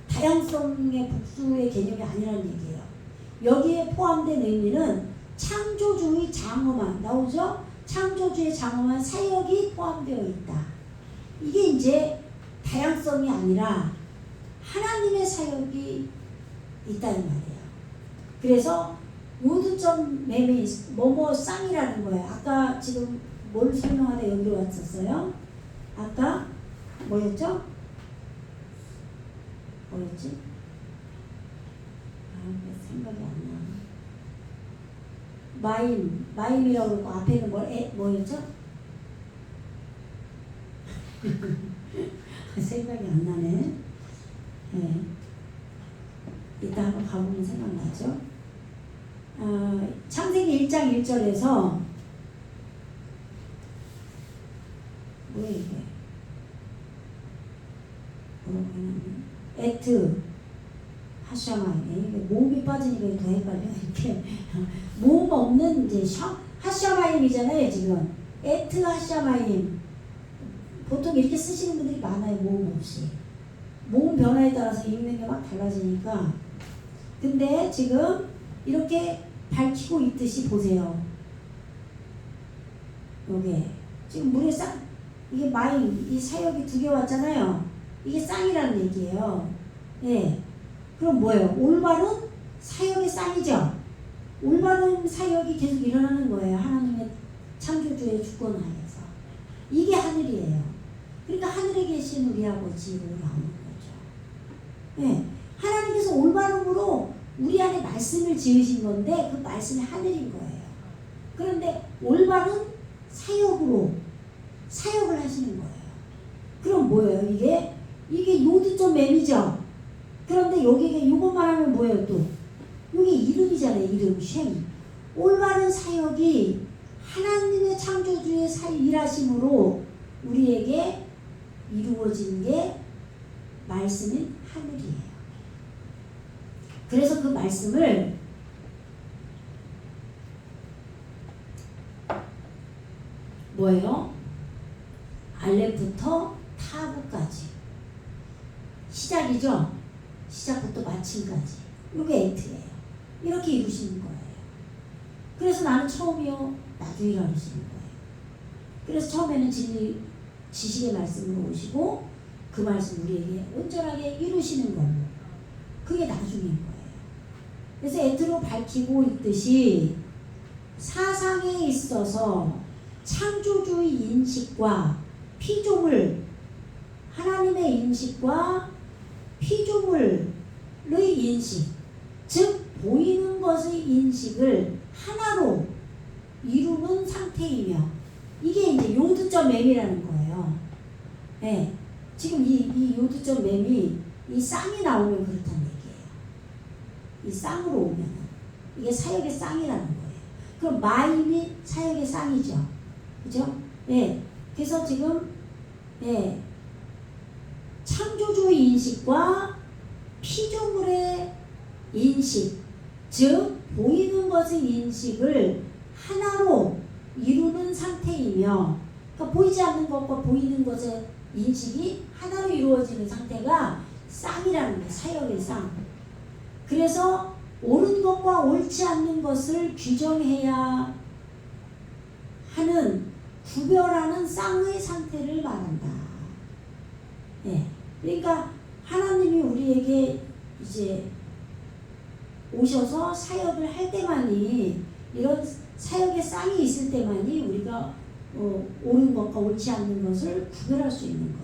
다양성의 복수의 개념이 아니라는 얘기예요. 여기에 포함된 의미는 창조주의 장엄한 나오죠? 창조주의 장엄한 사역이 포함되어 있다. 이게 이제 다양성이 아니라 하나님의 사역이 있다는 말이에요. 그래서 요드점 매미 뭐뭐 쌍이라는 거예요. 아까 지금 뭘 설명하다 여기로 왔었어요? 아까 뭐였죠? 뭐였지? 생각이 안 나. 마임이라고 그러고 앞에는 뭐였죠? 생각이 안 나네. 네. 이따 한번 가보면 생각나죠? 창세기 1장 1절에서 뭐야 이게? 뭐라고 해놨냐? 에트 하샤마임. 모음이 빠지니까 더 헷갈려. 이렇게 모음 없는 이제 하샤마임이잖아요 지금. 에트 하샤마임. 보통 이렇게 쓰시는 분들이 많아요. 모음 없이. 모음 변화에 따라서 읽는 게 막 달라지니까. 근데 지금 이렇게 밝히고 있듯이 보세요. 요게 지금 물에 이게 마임 이 사역이 2개 왔잖아요. 이게 쌍이라는 얘기예요. 예. 그럼 뭐예요? 올바른 사역의 쌍이죠. 올바른 사역이 계속 일어나는 거예요. 하나님의 창조주의 주권 하에서. 이게 하늘이에요. 그러니까 하늘에 계신 우리 아버지로 나오는 거죠. 예. 하나님께서 올바름으로 우리 안에 말씀을 지으신 건데 그 말씀이 하늘인 거예요. 그런데 올바른 사역으로 사역을 하시는 거예요. 그럼 뭐예요? 이게 요드점 매미죠. 그런데 여기에 이것만 하면 뭐예요 또? 이게 이름이잖아요. 이름 쉔. 올바른 사역이 하나님의 창조주의 일하심으로 우리에게 이루어진 게 말씀인 하늘이에요. 그래서 그 말씀을 뭐예요? 알렙부터 타브까지 시작이죠. 시작부터 마침까지 이게 에트예요. 이렇게 이루시는 거예요. 그래서 나는 처음이요 나중이라 그러시는 거예요. 그래서 처음에는 지식의 말씀으로 오시고 그 말씀 우리에게 온전하게 이루시는 걸로 그게 나중인 거예요. 그래서 에트로 밝히고 있듯이 사상에 있어서 창조주의 인식과 피조물 하나님의 인식과 피조물의 인식 즉 보이는 것의 인식을 하나로 이루는 상태이며 이게 이제 요드점 맴이라는 거예요. 네. 지금 이 요드점 맴이 이 쌍이 나오면 그렇다는 얘기예요. 이 쌍으로 오면 이게 사역의 쌍이라는 거예요. 그럼 마임이 사역의 쌍이죠. 그죠? 네. 그래서 지금 네. 창조주의 인식과 피조물의 인식 즉 보이는 것의 인식을 하나로 이루는 상태이며 그러니까 보이지 않는 것과 보이는 것의 인식이 하나로 이루어지는 상태가 쌍이라는 거예요. 사역의 쌍. 그래서 옳은 것과 옳지 않는 것을 규정해야 하는 구별하는 쌍의 상태를 말한다. 예. 그러니까 하나님이 우리에게 이제 오셔서 사역을 할 때만이 이런 사역의 쌍이 있을 때만이 우리가 옳은 것과 옳지 않는 것을 구별할 수 있는 거예요.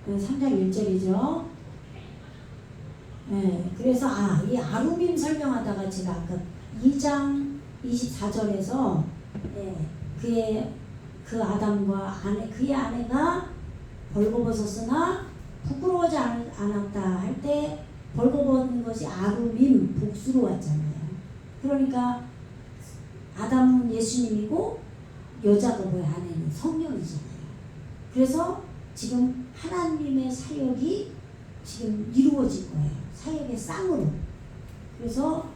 네, 3장 1절이죠. 네, 그래서 이 아루빔 설명하다가 제가 아까 2장 24절에서 그 아담과 그의 아내가 벌거벗었으나 부끄러워하지 않았다 할 때 벌거벗는 것이 아루빔 복수로 왔잖아요. 그러니까 아담은 예수님이고 여자가 뭐야? 아내는 성령이잖아요. 그래서 지금 하나님의 사역이 지금 이루어질 거예요. 사역의 쌍으로. 그래서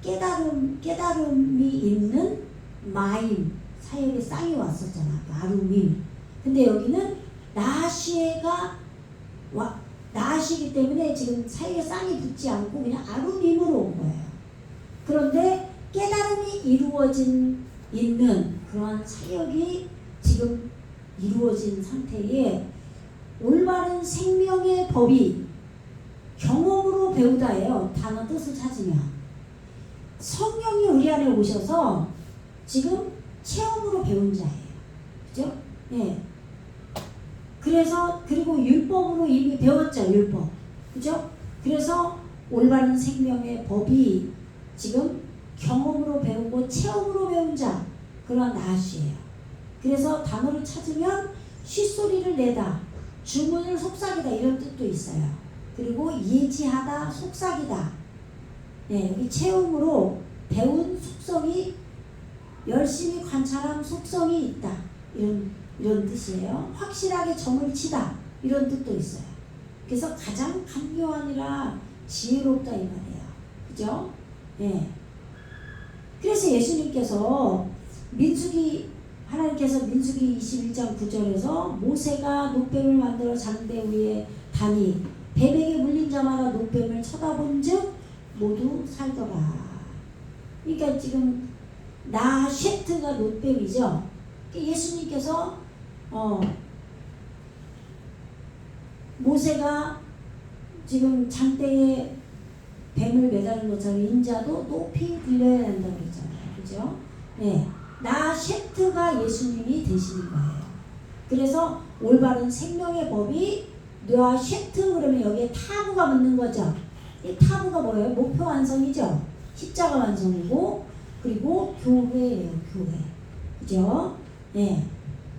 깨달음이 있는 마임 사역의 쌍이 왔었잖아. 아루밈. 근데 여기는 나시이기 때문에 지금 사역의 쌍이 붙지 않고 그냥 아루밈으로 온 거예요. 그런데 깨달음이 있는 그러한 사역이 지금 이루어진 상태에 올바른 생명의 법이 경험으로 배우다예요. 단어 뜻을 찾으면 성령이 우리 안에 오셔서 지금 체험으로 배운 자예요. 그죠? 예. 그래서 그리고 율법으로 이미 배웠죠. 율법. 그죠? 그래서 올바른 생명의 법이 지금 경험으로 배우고 체험으로 배운 자 그런 나시예요. 그래서 단어를 찾으면 쉿소리를 내다, 주문을 속삭이다 이런 뜻도 있어요. 그리고 예지하다, 속삭이다. 네, 여기 체험으로 배운 속성이 열심히 관찰한 속성이 있다. 이런 뜻이에요. 확실하게 점을 치다 이런 뜻도 있어요. 그래서 가장 간교하니라 지혜롭다 이 말이에요. 그죠? 네. 그래서 예수님께서 하나님께서 민수기 21장 9절에서 모세가 노뱀을 만들어 장대 위에 다니 뱀에게 물린 자마다 노뱀을 쳐다본 즉 모두 살더라. 그러니까 지금 나쉐트가 노뱀이죠. 예수님께서 모세가 지금 장대에 뱀을 매다는 것처럼 인자도 높이 들려야 한다고 그랬잖아요. 그죠? 네. 나쉐트가 예수님이 되시는 거예요. 그래서 올바른 생명의 법이 나쉐트 그러면 여기에 타부가 붙는 거죠. 이 타부가 뭐예요? 목표 완성이죠. 십자가 완성이고 그리고 교회예요. 교회. 그죠? 네.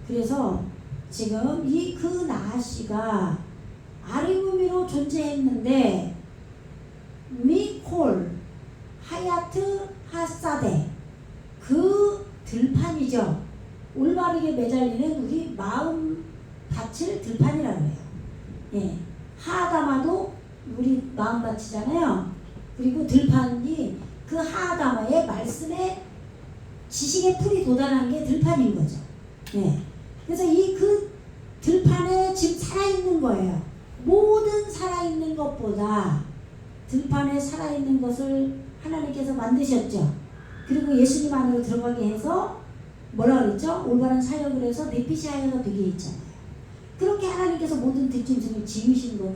그래서 지금 그 나시가 아리무미로 존재했는데 및 미콜, 하야트, 하사데 그 들판이죠. 올바르게 매달리는 우리 마음 밭을 들판이라고 해요. 예, 하아다마도 우리 마음 밭이잖아요. 그리고 들판이 그 하아다마의 말씀에 지식의 풀이 돋아난 게 들판인 거죠. 예, 그래서 이 그 들판에 지금 살아있는 거예요. 모든 살아있는 것보다 들판에 살아있는 것을 하나님께서 만드셨죠. 그리고 예수님 안으로 들어가게 해서 뭐라 그랬죠? 올바른 사역을 해서 내피시 하여가 되게 있잖아요. 그렇게 하나님께서 모든 들짐승을 지으신 것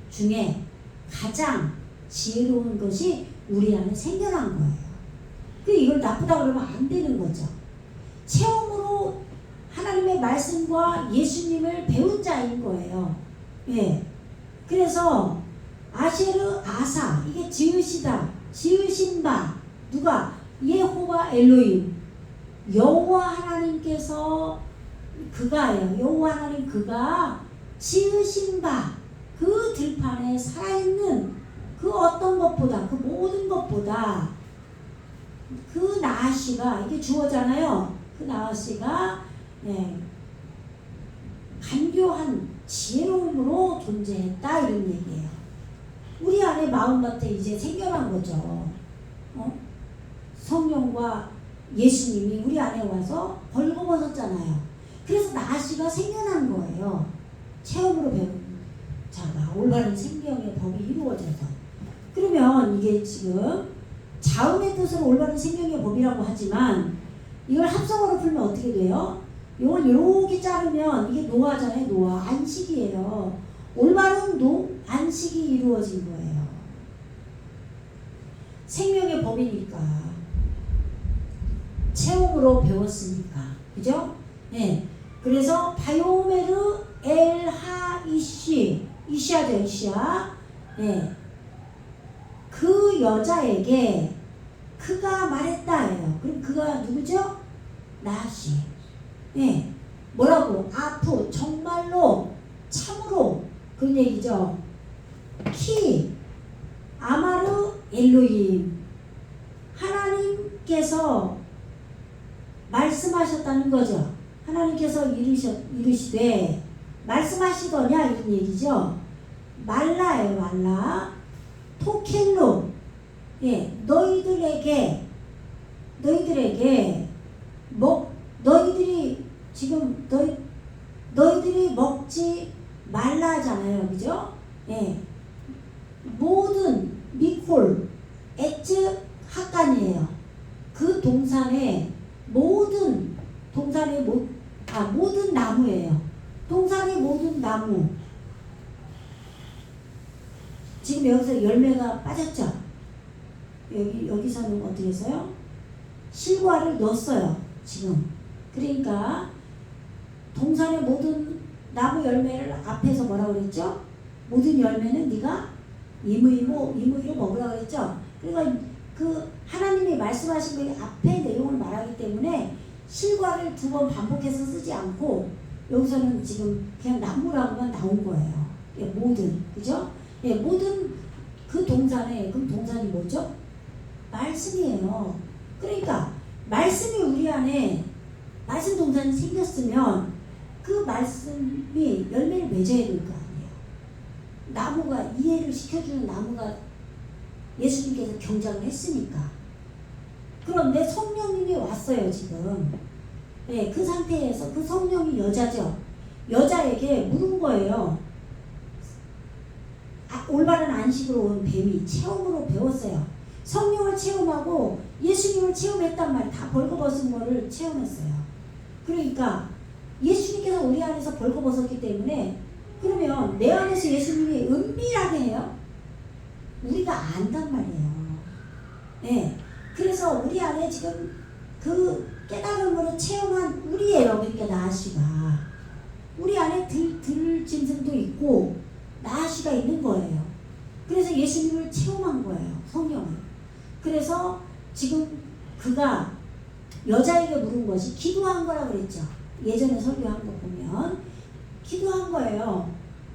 중에 가장 지혜로운 것이 우리 안에 생겨난 거예요. 이걸 나쁘다 그러면 안 되는 거죠. 체험으로 하나님의 말씀과 예수님을 배운 자인 거예요. 예. 그래서 아쉐르 아사 이게 지으시다 지으신 바 누가 예호와 엘로힘 여호와 하나님께서 그가예요. 여호와 하나님 그가 지으신 바 그 들판에 살아있는 그 어떤 것보다 그 모든 것보다 그 나아씨가 이게 주어잖아요. 그 나아씨가 간교한 지혜로움으로 존재했다 이런 얘기예요. 우리 안에 마음밭에 이제 생겨난 거죠. 성령과 예수님이 우리 안에 와서 벌거벗었잖아요. 그래서 나아씨가 생겨난 거예요. 체험으로 배운 자가 올바른 생명의 법이 이루어져서. 그러면 이게 지금 자음의 뜻으로 올바른 생명의 법이라고 하지만 이걸 합성어로 풀면 어떻게 돼요? 이걸 이렇게 자르면 이게 노아잖아요. 노아 안식이에요. 올바른 안식이 이루어진 거예요. 생명의 법이니까 체험으로 배웠으니까 그죠? 네. 그래서 바요메르 엘하 이시아죠. 이시아. 네. 그 여자에게 그가 말했다예요. 그럼 그가 누구죠? 나시. 예. 뭐라고? 아프 정말로 참으로 그런 얘기죠. 키 아마르 엘로힘 하나님께서 말씀하셨다는 거죠. 하나님께서 이르시되 말씀하시더냐 이런 얘기죠. 말라예요. 말라 토켈로 예, 너희들이 지금 너희들이 먹지 말라 하잖아요. 그죠? 예. 모든 미콜 에츠 학간이에요. 그 동산의 모든 나무예요. 동산의 모든 나무. 지금 여기서 열매가 빠졌죠? 여기서는 어떻게 했어요? 실과를 넣었어요. 지금. 그러니까 동산의 모든 나무 열매를 앞에서 뭐라고 그랬죠? 모든 열매는 네가 이무이로 먹으라고 그랬죠? 그러니까 그 하나님이 말씀하신 거의 앞에 내용을 말하기 때문에 실과를 2번 반복해서 쓰지 않고 여기서는 지금 그냥 나무라고만 나온 거예요. 예, 모든. 그죠? 예, 모든 그 동산에 그럼 동산이 뭐죠? 말씀이에요. 그러니까 말씀이 우리 안에 말씀 동산이 생겼으면 그 말씀이 열매를 맺어야 될 거 아니에요. 나무가 이해를 시켜주는 나무가 예수님께서 경작을 했으니까. 그런데 성령님이 왔어요 지금. 네, 그 상태에서 그 성령이 여자죠. 여자에게 물은 거예요. 올바른 안식으로 온 뱀이 체험으로 배웠어요. 성령을 체험하고 예수님을 체험했단 말이에요. 다 벌거벗은 거를 체험했어요. 그러니까 예수님께서 우리 안에서 벌거벗었기 때문에 그러면 내 안에서 예수님이 은밀하게 해요. 우리가 안단 말이에요. 네. 그래서 우리 안에 지금 그 깨달음으로 체험한 우리예요. 그러니까 나아씨가 우리 안에 들짐승도 있고 나아씨가 있는 거예요. 그래서 예수님을 체험한 거예요. 성령을. 그래서 지금 그가 여자에게 물은 것이 기도한 거라고 그랬죠. 예전에 설교한 거 보면 기도한 거예요.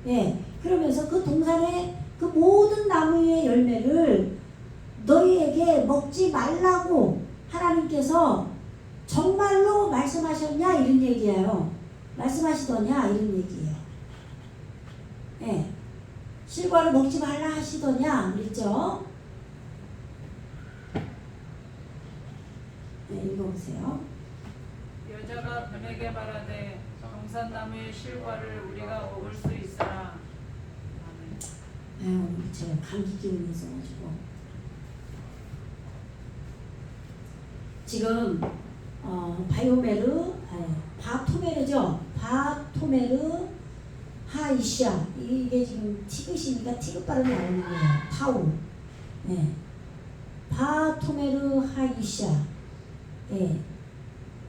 예. 그러면서 그 동산에 그 모든 나무의 열매를 먹지 말라고 하나님께서 정말로 말씀하셨냐 이런 얘기예요. 말씀하시더냐 이런 얘기예요. 예. 실과를 먹지 말라 하시더냐 그랬죠. 네, 읽어보세요. 여자가 그에게 말하되 동산나무의 실과를 우리가 먹을 수 있으나. 아유, 제가 감기 기운이 있어가지고 지금 바토메르죠. 바토메르 하이샤 이게 지금 티귿이니까 티귿 발음이 나오는 거예요. 타우. 네. 바토메르 하이샤. 예.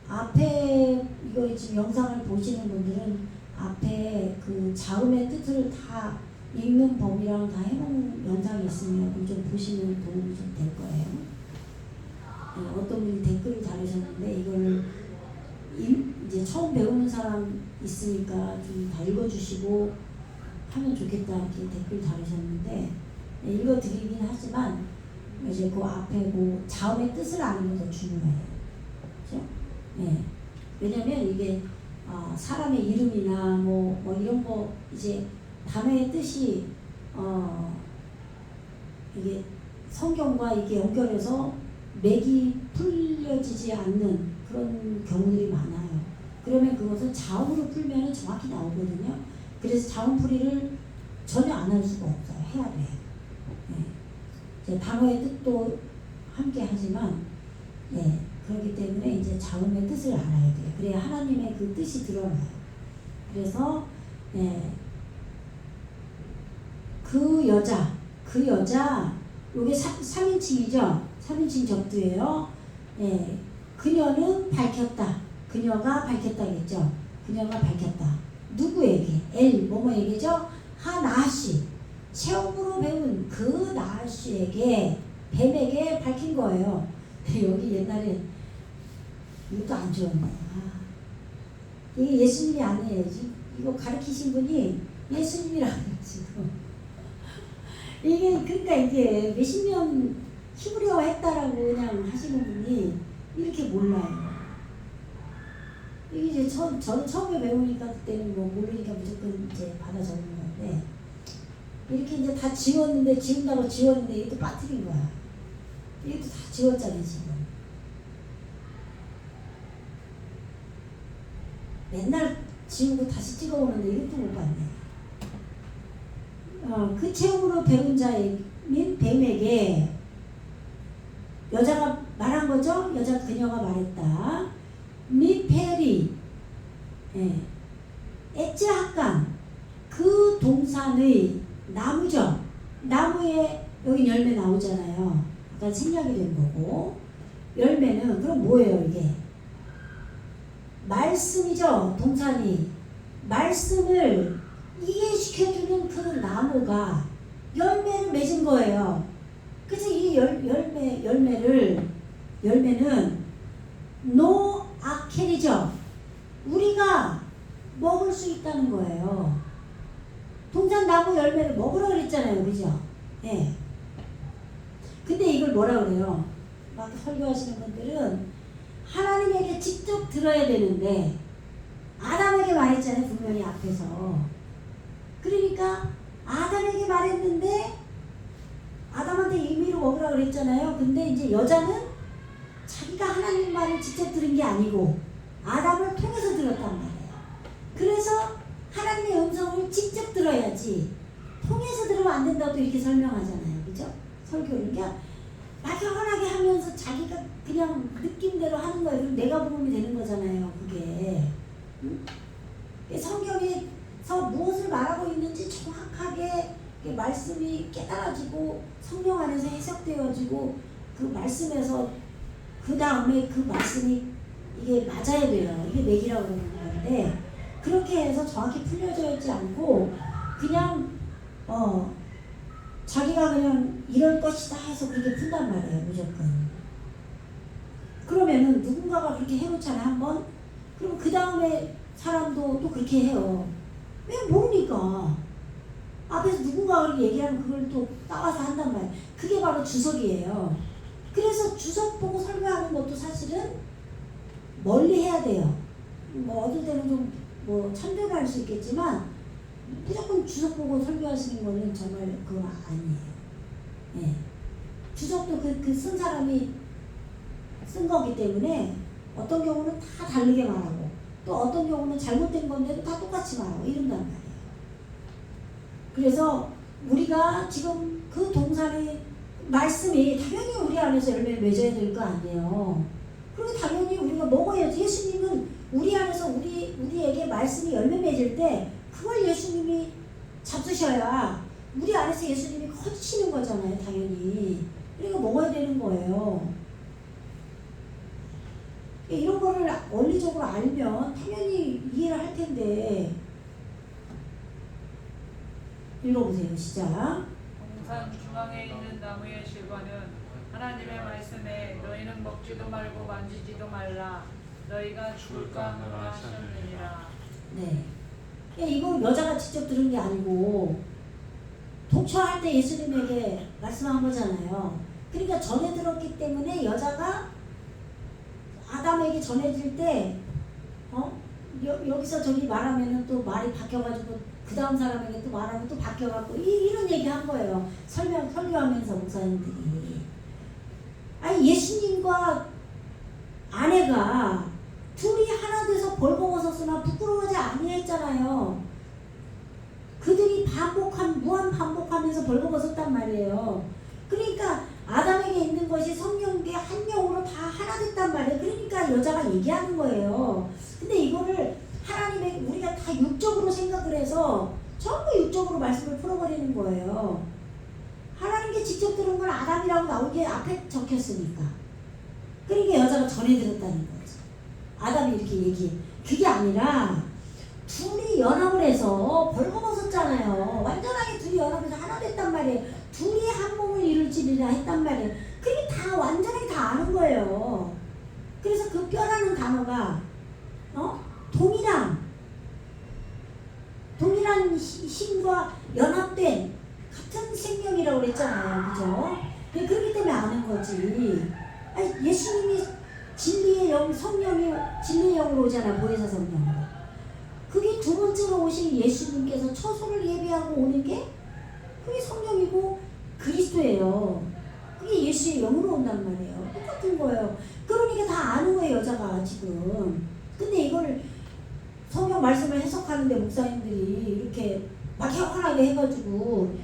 앞에 이거 지금 영상을 보시는 분들은 앞에 그 자음의 뜻을 다 읽는 법이랑 다 해놓은 영상이 있으면 좀 보시면 도움이 좀 될 거예요. 예, 어떤 분이 댓글을 달으셨는데 이걸 이제 처음 배우는 사람 있으니까 좀 다 읽어주시고 하면 좋겠다 이렇게 댓글 달으셨는데 예, 읽어드리긴 하지만 이제 그 앞에 그 자음의 뜻을 아는 게 더 중요해요. 그렇죠? 예. 왜냐면 이게 사람의 이름이나 뭐 이런 거 이제 단어의 뜻이 이게 성경과 이게 연결해서 맥이 풀려지지 않는 그런 경우들이 많아요. 그러면 그것은 자음으로 풀면 정확히 나오거든요. 그래서 자음풀이를 전혀 안 할 수가 없어요. 해야 돼요. 예. 단어의 뜻도 함께 하지만 예. 그렇기 때문에 이제 자음의 뜻을 알아야 돼요. 그래야 하나님의 그 뜻이 드러나요. 그래서 예. 그 여자 요게 3인칭이죠. 3인칭 접두예요. 예. 그녀는 밝혔다. 그녀가 밝혔다겠죠. 그녀가 밝혔다. 누구에게? 뭐뭐에게죠? 하나씨. 체험으로 배운 그 나씨에게 뱀에게 밝힌 거예요. 여기 옛날에 이것도 안 좋았네. 이게 예수님이 아니에요. 이거 가르치신 분이 예수님이라고 지금. 이게 그러니까 이게 몇십 년 히브리어 했다라고 그냥 하시는 분이 이렇게 몰라요. 이게 이제 저는 처음에 배우니까 그때는 뭐 모르니까 무조건 이제 받아 적는 건데 이렇게 이제 다 지웠는데 지운다고 지웠는데 이것도 빠뜨린 거야. 이것도 다 지웠잖아요 지금. 맨날 지우고 다시 찍어오는데 이것도 못 봤네. 그 체험으로 배운 자인 뱀에게 여자가 말한 거죠. 그녀가 말했다. 미페리 엣즈학강 그 동산의 나무죠. 나무에 여기 열매 나오잖아요. 아까 생략이 된 거고 열매는 그럼 뭐예요 이게? 말씀이죠. 동산이 말씀을 이해시켜주는 그 나무가 열매를 맺은 거예요. 그래서 이 열매는 노아켈이죠. 우리가 먹을 수 있다는 거예요. 동산 나무 열매를 먹으라 그랬잖아요. 그죠? 예. 근데 이걸 뭐라 그래요? 막 설교하시는 분들은 하나님에게 직접 들어야 되는데 아담에게 말했잖아요. 분명히 앞에서. 그러니까 아담에게 말했는데 아담한테 임의로 먹으라 그랬잖아요. 근데 이제 여자는 자기가 하나님 말을 직접 들은 게 아니고 아담을 통해서 들었단 말이에요. 그래서 하나님의 음성을 직접 들어야지 통해서 들으면 안 된다고 이렇게 설명하잖아요. 그죠? 설교를. 그러니까 막연하게 하면서 자기가 그냥 느낌대로 하는 거예요. 그럼 내가 복음이 되는 거잖아요. 그게. 응? 성경에서 무엇을 말하고 있는지 정확하게 말씀이 깨달아지고 성령 안에서 해석되어지고 그 말씀에서 그 다음에 그 말씀이 이게 맞아야 돼요. 이게 맥이라고 그러는 건데 그렇게 해서 정확히 풀려져 있지 않고 그냥 자기가 그냥 이럴 것이다 해서 그렇게 푼단 말이에요. 무조건. 그러면은 누군가가 그렇게 해놓잖아요. 한번. 그럼 그 다음에 사람도 또 그렇게 해요. 왜 모르니까. 앞에서 누군가가 그렇게 얘기하면 그걸 또 따와서 한단 말이에요. 그게 바로 주석이에요. 그래서 주석 보고 설교하는 것도 사실은 멀리 해야 돼요. 뭐 어떨 때는 좀 뭐 참견할 수 있겠지만 무조건 주석 보고 설교하시는 거는 정말 그거 아니에요. 예. 주석도 그 쓴 사람이 쓴 거기 때문에 어떤 경우는 다 다르게 말하고 또 어떤 경우는 잘못된 건데도 다 똑같이 말하고 이런단 말이에요. 그래서 우리가 지금 그 동산의 말씀이 당연히 우리 안에서 열매를 맺어야 될 거 아니에요. 그리고 당연히 우리가 먹어야지. 예수님은 우리 안에서 우리에게 말씀이 열매 맺을 때 그걸 예수님이 잡수셔야 우리 안에서 예수님이 커지시는 거잖아요. 당연히. 그러니까 먹어야 되는 거예요. 이런 거를 원리적으로 알면 당연히 이해를 할 텐데. 읽어보세요. 시작. 동산 중앙에 있는 나무의 실과는 하나님의 말씀에 너희는 먹지도 말고 만지지도 말라 너희가 죽을까 하노라 하셨느니라. 네. 이거 여자가 직접 들은 게 아니고 독처할 때 예수님에게 말씀한 거잖아요. 그러니까 전해 들었기 때문에 여자가 아담에게 전해질 때 여기서 저기 말하면은 또 말이 바뀌어가지고 그 다음 사람에게 또 말하면 또 바뀌어갖고 이런 얘기 한 거예요. 설교하면서 목사님들이. 아니 예수님과 아내가 둘이 하나 돼서 벌거벗었으나 부끄러워하지 아니했잖아요. 그들이 무한 반복하면서 벌거벗었단 말이에요. 그러니까 아담에게 있는 것이 성령계 한 영으로 다 하나 됐단 말이에요. 그러니까 여자가 얘기하는 거예요. 근데 이거를 하나님의 우리가 다 육적으로 생각을 해서 전부 육적으로 말씀을 풀어버리는 거예요. 하나님께 직접 들은 건 아담이라고 나온 게 앞에 적혔으니까. 그러니까 여자가 전해 들었다는 거죠. 아담이 이렇게 얘기해. 그게 아니라 둘이 연합을 해서 벌거벗었잖아요. 완전하게 둘이 연합해서 하나 됐단 말이에요. 둘이 한 몸을 이룰지리라 했단 말이에요. 그게 다 완전하게 다 아는 거예요. 그래서 그 뼈라는 단어가 동일한 힘과 연합된 같은 생명이라고 그랬잖아요. 그죠? 그렇기 때문에 아는 거지. 아니, 예수님이 진리의 영, 성령이 진리의 영으로 오잖아요. 보혜사 성령으로. 그게 두 번째로 오신 예수님께서 처소를 예비하고 오는 게 그게 성령이고 그리스도예요. 그게 예수의 영으로 온단 말이에요. 똑같은 거예요. 그러니까 다 아는 거예요. 여자가 지금. 근데 이걸 성경 말씀을 해석하는데 목사님들이 이렇게 막 화나게 해가지고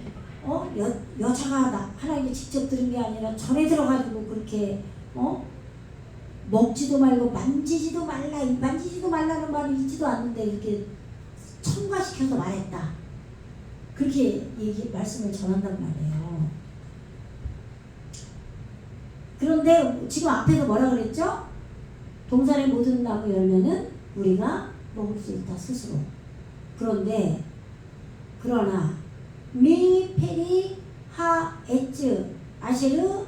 여자가 하나님께 직접 들은 게 아니라 전에 들어가지고 그렇게 먹지도 말고 만지지도 말라는 말이 있지도 않는데 이렇게 첨가시켜서 말했다. 그렇게 말씀을 전한단 말이에요. 그런데 지금 앞에서 뭐라 그랬죠? 동산의 모든 나무 열매는 우리가 먹을 수 있다 스스로. 그러나 미 페리 하 에츠 아쉐르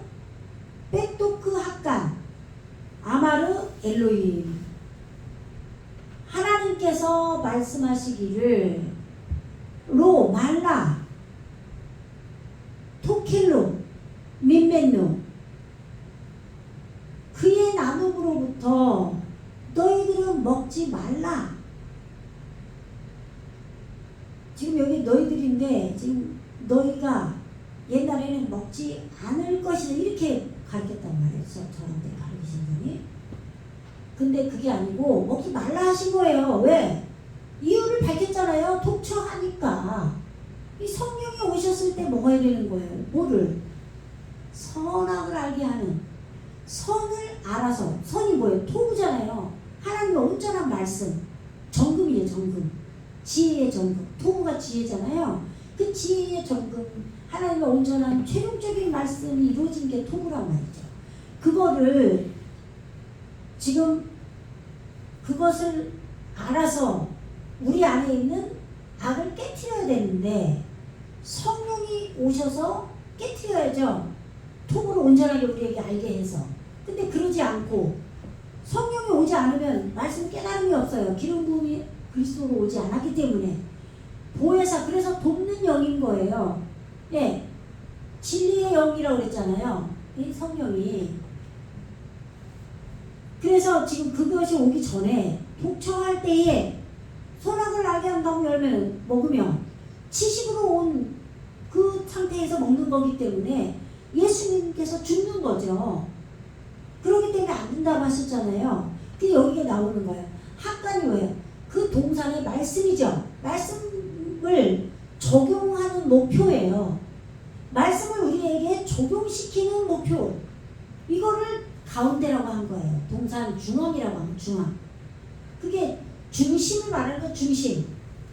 백도크 학간 아마르 엘로임 하나님께서 말씀하시기를 로 말라 토킬로 민멘노 그의 나눔으로부터 너희들은 먹지 말라. 지금 여기 너희들인데 지금 너희가 옛날에는 먹지 않을 것이다 이렇게 가르쳤단 말이에요. 저한테 가르치신 분이. 근데 그게 아니고 먹지 말라 하신 거예요. 왜? 이유를 밝혔잖아요. 독처하니까. 이 성령이 오셨을 때 먹어야 되는 거예요. 뭐를? 선악을 알게 하는. 선을 알아서. 선이 뭐예요? 토부잖아요. 하나님의 온전한 말씀. 정금이에요. 정금. 지혜의 정금. 토부가 지혜잖아요. 그 지혜의 정금. 하나님의 온전한 최종적인 말씀이 이루어진 게 토부란 말이죠. 그거를 지금 그것을 알아서 우리 안에 있는 악을 깨트려야 되는데 성령이 오셔서 깨트려야죠. 토부를 온전하게 우리에게 알게 해서. 근데 그러지 않고 성령이 오지 않으면 말씀 깨달음이 없어요. 기름 부음이 그리스도로 오지 않았기 때문에. 보혜사, 그래서 돕는 영인 거예요. 예, 진리의 영이라고 그랬잖아요. 이 성령이. 그래서 지금 그것이 오기 전에 독청할 때에 선악을 알게 한다고 열매는 먹으면 지식으로 온 그 상태에서 먹는 거기 때문에 예수님께서 죽는 거죠. 그렇기 때문에 안 된다고 하셨잖아요. 근데 여기에 나오는 거예요. 학관이 왜요? 그 동산의 말씀이죠. 말씀을 적용하는 목표예요. 말씀을 우리에게 적용시키는 목표. 이거를 가운데라고 한 거예요. 동산 중앙이라고 하면 중앙. 그게 중심을 말하는 거 중심.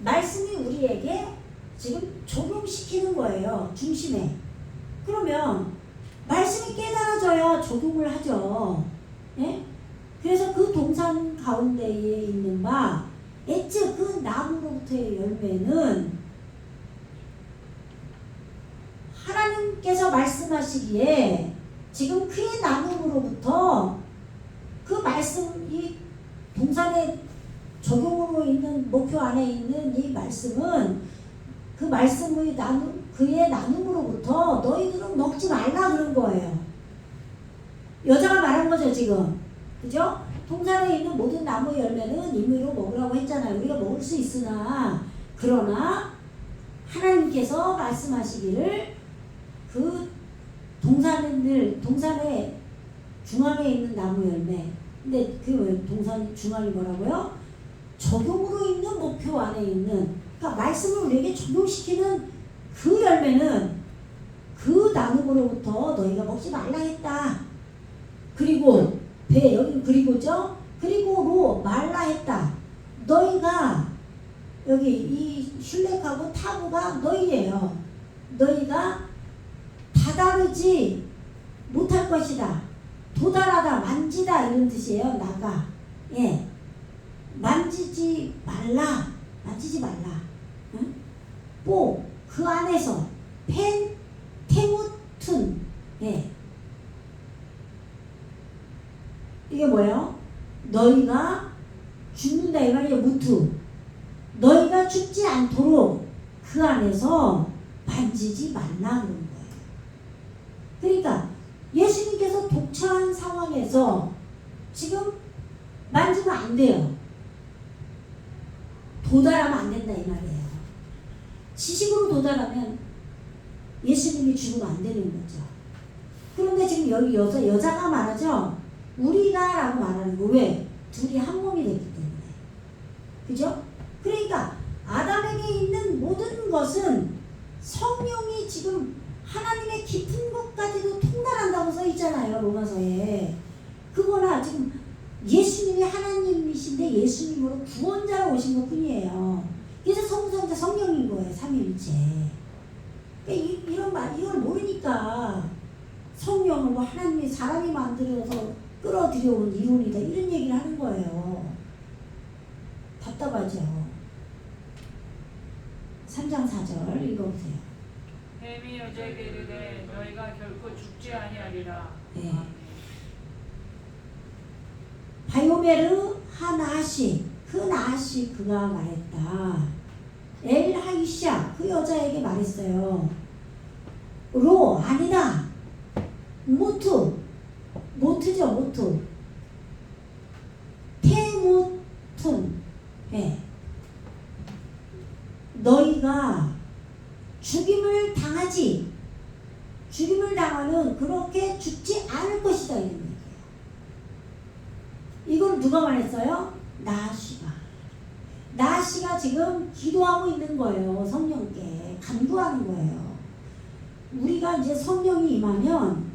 말씀이 우리에게 지금 적용시키는 거예요. 중심에. 그러면 말씀이 깨달아져야 적용을 하죠. 예? 그래서 그 동산 가운데에 있는 바 엣지 그 나무로부터의 열매는 하나님께서 말씀하시기에 지금 그의 나눔으로부터 그 말씀이 동산의 적용으로 있는 목표 안에 있는 이 말씀은 그 말씀의 그의 나눔으로부터 너희들은 먹지 말라 그런 거예요. 여자가 말한 거죠 지금. 그죠? 동산에 있는 모든 나무 열매는 임의로 먹으라고 했잖아요. 우리가 먹을 수 있으나 그러나 하나님께서 말씀하시기를 그 동산의 중앙에 있는 나무 열매. 근데 그 동산 중앙이 뭐라고요? 적용으로 있는 목표 안에 있는, 그러니까 말씀을 우리에게 적용시키는 그 열매는 그 나눔으로부터 너희가 먹지 말라 했다. 그리고 여기 그리고죠. 그리고로 말라 했다. 너희가 여기 이 슐렉하고 타구가 너희예요. 너희가 다다르지 못할 것이다. 도달하다, 만지다 이런 뜻이에요. 나가. 예. 만지지 말라. 만지지 말라. 응? 그 안에서 테무툰. 예. 이게 뭐예요? 너희가 죽는다 이 말이에요. 무투. 너희가 죽지 않도록 그 안에서 만지지 말라 그런 거예요. 그러니까 예수님께서 독처한 상황에서 지금 만지면 안 돼요. 도달하면 안 된다 이 말이에요. 지식으로 도달하면 예수님이 죽으면 안 되는 거죠. 그런데 지금 여기 여자가 말하죠. 우리가 라고 말하는 거. 왜? 둘이 한 몸이 됐기 때문에. 그죠? 그러니까 아담에게 있는 모든 것은 성령이 지금 하나님의 깊은 것까지도 통달한다고 써 있잖아요. 로마서에. 그거나 지금 예수님이 하나님이신데 예수님으로 구원자로 오신 것 뿐이에요. 그래서 성부성자 성령인 거예요. 삼위일체. 그러니까 이걸 모르니까 성령을 하나님이 사람이 만들어서 끌어들여온 이론이다 이런 얘기를 하는 거예요. 답답하죠. 3장 4절 읽어보세요. 뱀이 여자에게 이르되 너희가 결코 죽지 아니하리라. 네. 바요메르 하나시 그 나시 그가 말했다. 엘 하이샤 그 여자에게 말했어요. 로 아니다. 모투죠 모투. 테무툰. 예. 너희가 죽임을 당하는 그렇게 죽지 않을 것이다 이런 얘기예요. 이걸 누가 말했어요? 나시가 지금 기도하고 있는 거예요. 성령께 간구하는 거예요. 우리가 이제 성령이 임하면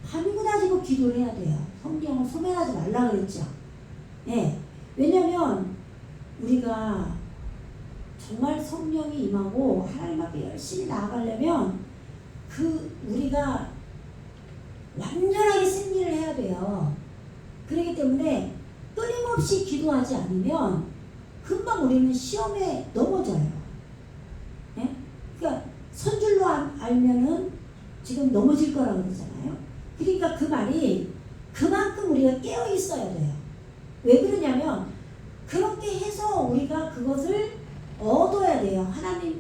밤이고 낮이고 기도를 해야 돼요. 성령을 소멸하지 말라 그랬죠. 예. 왜냐면 우리가 정말 성령이 임하고 하나님 앞에 열심히 나아가려면 우리가 완전하게 승리를 해야 돼요. 그렇기 때문에 끊임없이 기도하지 않으면 금방 우리는 시험에 넘어져요. 예? 그러니까 선줄로 알면은 지금 넘어질 거라고 그러잖아요. 그러니까 그 말이 그만큼 우리가 깨어 있어야 돼요. 왜 그러냐면 그렇게 해서 우리가 그것을 얻어야 돼요.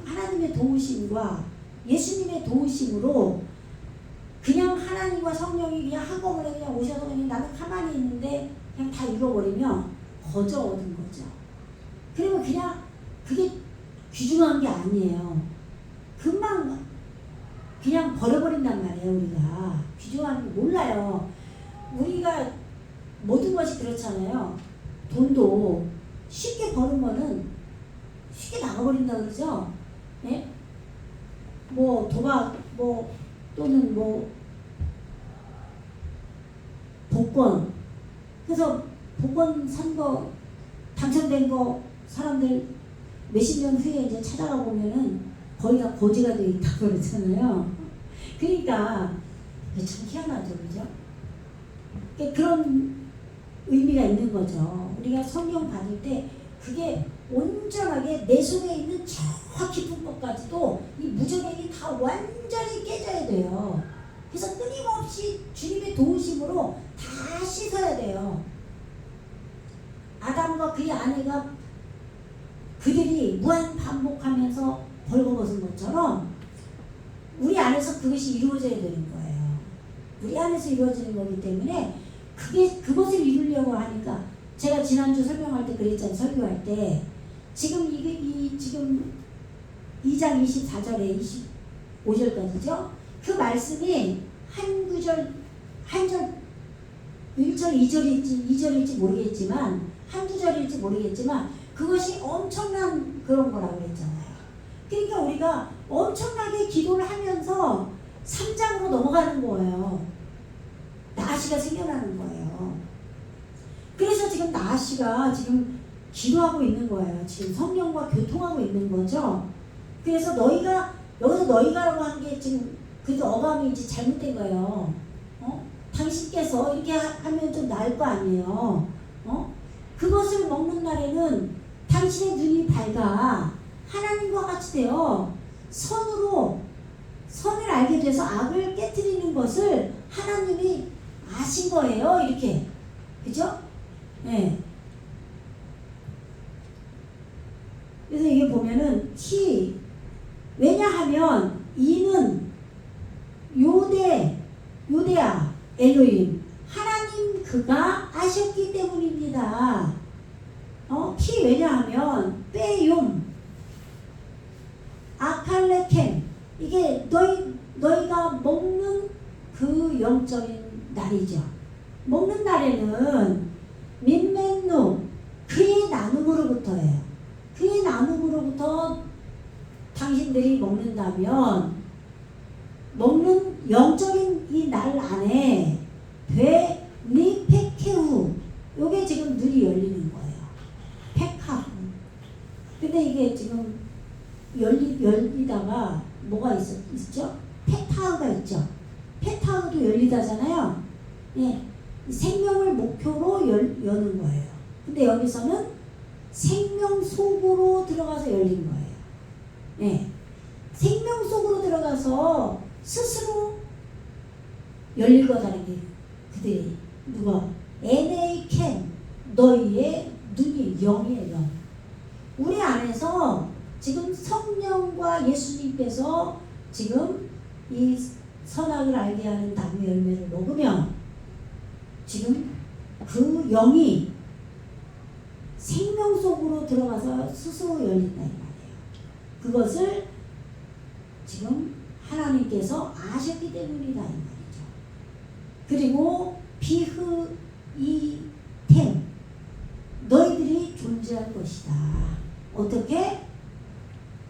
하나님의 도우심과 예수님의 도우심으로 그냥 하나님과 성령이 그냥 한꺼번에 그냥 오셔서 그냥 나는 가만히 있는데 그냥 다 이뤄버리면 거저 얻은 거죠. 그리고 그냥 그게 귀중한 게 아니에요. 금방 그냥 버려버린단 말이에요. 우리가 귀중한 거 몰라요. 우리가 모든 것이 그렇잖아요. 돈도 쉽게 버는 쉽게 나가버린다 그러죠. 예? 뭐 도박 뭐 또는 뭐 복권, 그래서 복권 산 거 당첨된 거 사람들 몇십 년 후에 이제 찾아가 보면은 거의 다 거지가 돼 있다 그러잖아요. 그러니까 참 희한하죠, 그죠? 그런 의미가 있는 거죠. 우리가 성령 받을 때 그게 온전하게 내 속에 있는 저 깊은 것까지도 이 무저력이 다 완전히 깨져야 돼요. 그래서 끊임없이 주님의 도우심으로 다 씻어야 돼요. 아담과 그의 아내가 그들이 무한 반복하면서 벌거벗은 것처럼 우리 안에서 그것이 이루어져야 되는 거예요. 우리 안에서 이루어지는 거기 때문에 그것을 이루려고 하니까 제가 지난주 설명할 때 그랬잖아요. 설교할 때 지금 지금 2장 24절에 25절까지죠. 그 말씀이 한 구절, 한 절, 1절, 2절일지 모르겠지만 한두 절일지 모르겠지만 그것이 엄청난 그런 거라고 그랬잖아요. 그러니까 우리가 엄청나게 기도를 하면서 3장으로 넘어가는 거예요. 나아시가 생겨나는 거예요. 그래서 지금 나아시가 지금 기도하고 있는 거예요. 지금 성령과 교통하고 있는 거죠. 그래서 너희가 여기서 너희가라고 한 게 지금 그래도 어감이 이제 잘못된 거예요. 당신께서 이렇게 하면 좀 나을 거 아니에요. 그것을 먹는 날에는 당신의 눈이 밝아 하나님과 같이 되어 선을 알게 돼서 악을 깨트리는 것을 하나님이 아신 거예요. 이렇게. 그죠? 네. 그래서 이게 보면은 왜냐하면 이는 요데아 엘로힘 하나님 그가 아셨기 때문입니다. 왜냐하면 빼욤 아칼레템 이게 너희가 먹는 그 영적인 날이죠. 먹는 날에는 민맨누 그의 나눔으로부터예요. 그의 나눔으로부터 당신들이 먹는다면 먹는 영적인 이 날 안에 베니페케후 요게 지금 눈이 열리는 거예요. 페카후. 근데 이게 지금 열리다가 뭐가 있죠? 페타우가 있죠. 페타우도 열리다잖아요. 예, 생명을 목표로 여는 거예요. 근데 여기서는 생명 속으로 들어가서 열린 거예요. 예, 생명 속으로 들어가서 스스로 열릴 거다는 게 그들이 누가 에네이켄 너희의 눈이 영이에요. 영. 우리 안에서 지금 성령과 예수님께서 지금 이 선악을 알게 하는 나무 열매를 먹으면 지금 그 영이 생명 속으로 들어가서 스스로 열린다 이 말이에요. 그것을 지금 하나님께서 아셨기 때문이다 이 말이죠. 그리고 비흐 이템 너희들이 존재할 것이다. 어떻게?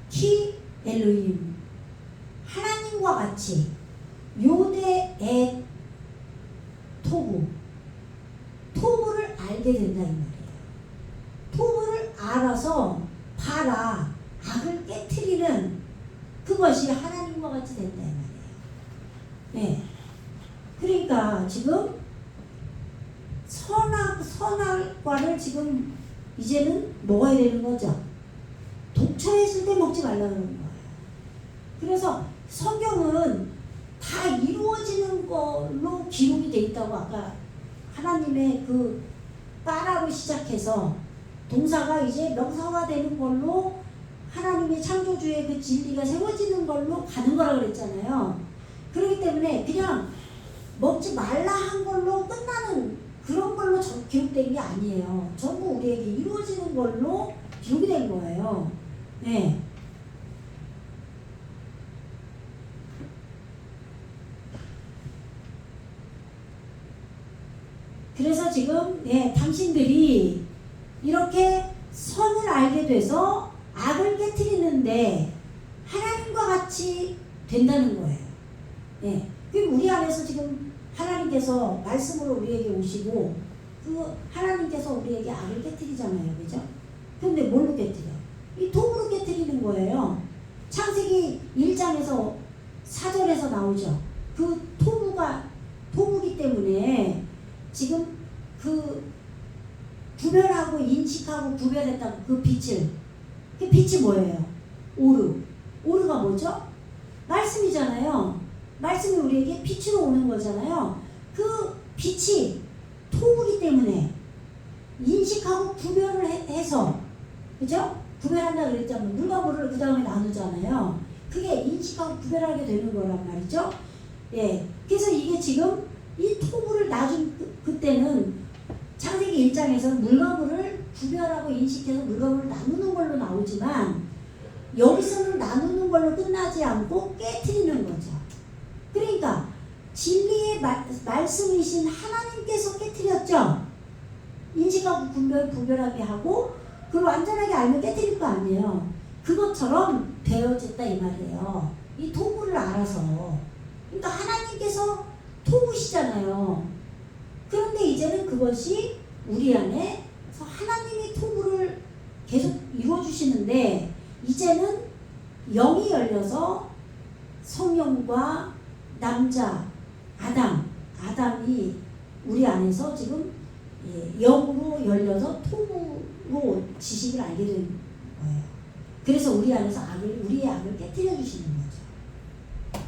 키 엘로힘 하나님과 같이 요데 에 토부를 알게 된다 이 말이에요. 토부를 알아서 봐라 악을 깨트리는 그것이 하나님과 같이 된다 이 말이에요. 네. 그러니까 지금 선악과를 지금 이제는 먹어야 되는 거죠. 독처했을 때 먹지 말라고 하는 거예요. 그래서 성경은 다 이루어지는 걸로 기록이 돼 있다고 아까 하나님의 그 빠라로 시작해서 동사가 이제 명사화 되는 걸로 하나님의 창조주의 그 진리가 세워지는 걸로 가는 거라고 그랬잖아요. 그렇기 때문에 그냥 먹지 말라 한 걸로 끝나는 그런 걸로 기록된 게 아니에요. 전부 우리에게 이루어지는 걸로 기록이 된 거예요. 네. 그래서 지금 당신들이 이렇게 선을 알게 돼서 악을 깨트리는데 하나님과 같이 된다는 거예요. 예. 그럼 우리 안에서 지금 하나님께서 말씀으로 우리에게 오시고 그 하나님께서 우리에게 악을 깨트리잖아요. 그죠? 근데 뭘로 깨트려? 이 톱으로 깨트리는 거예요. 창세기 1장에서 4절에서 나오죠. 그 토부기 때문에 지금 그 구별하고 인식하고 구별했다고 그 빛을, 그 빛이 뭐예요? 오르가 뭐죠? 말씀이잖아요. 말씀이 우리에게 빛으로 오는 거잖아요. 그 빛이 토부기 때문에 인식하고 구별을 해서, 그죠? 구별한다 그랬잖아요. 물과 물을 그 다음에 나누잖아요. 그게 인식하고 구별하게 되는 거란 말이죠. 예. 그래서 이게 지금 이 토부를 놔준 그때는 창세기 1장에서는 물과 물을 구별하고 인식해서 물과 물을 나누는 걸로 나오지만 여기서는 나누는 걸로 끝나지 않고 깨트리는 거죠. 그러니까 진리의 말씀이신 하나님께서 깨트렸죠. 인식하고 구별하게 하고 그걸 완전하게 알면 깨트릴 거 아니에요. 그것처럼 되어졌다 이 말이에요. 이 토부를 알아서. 그러니까 하나님께서 토부시잖아요. 그런데 이제는 그것이 우리 안에서 하나님이 토부를 계속 이루어주시는데 이제는 영이 열려서 성령과 남자 아담이 우리 안에서 지금 영으로 열려서 토부로 지식을 알게 된 거예요. 그래서 우리 안에서 우리의 악을 깨뜨려 주시는 거죠.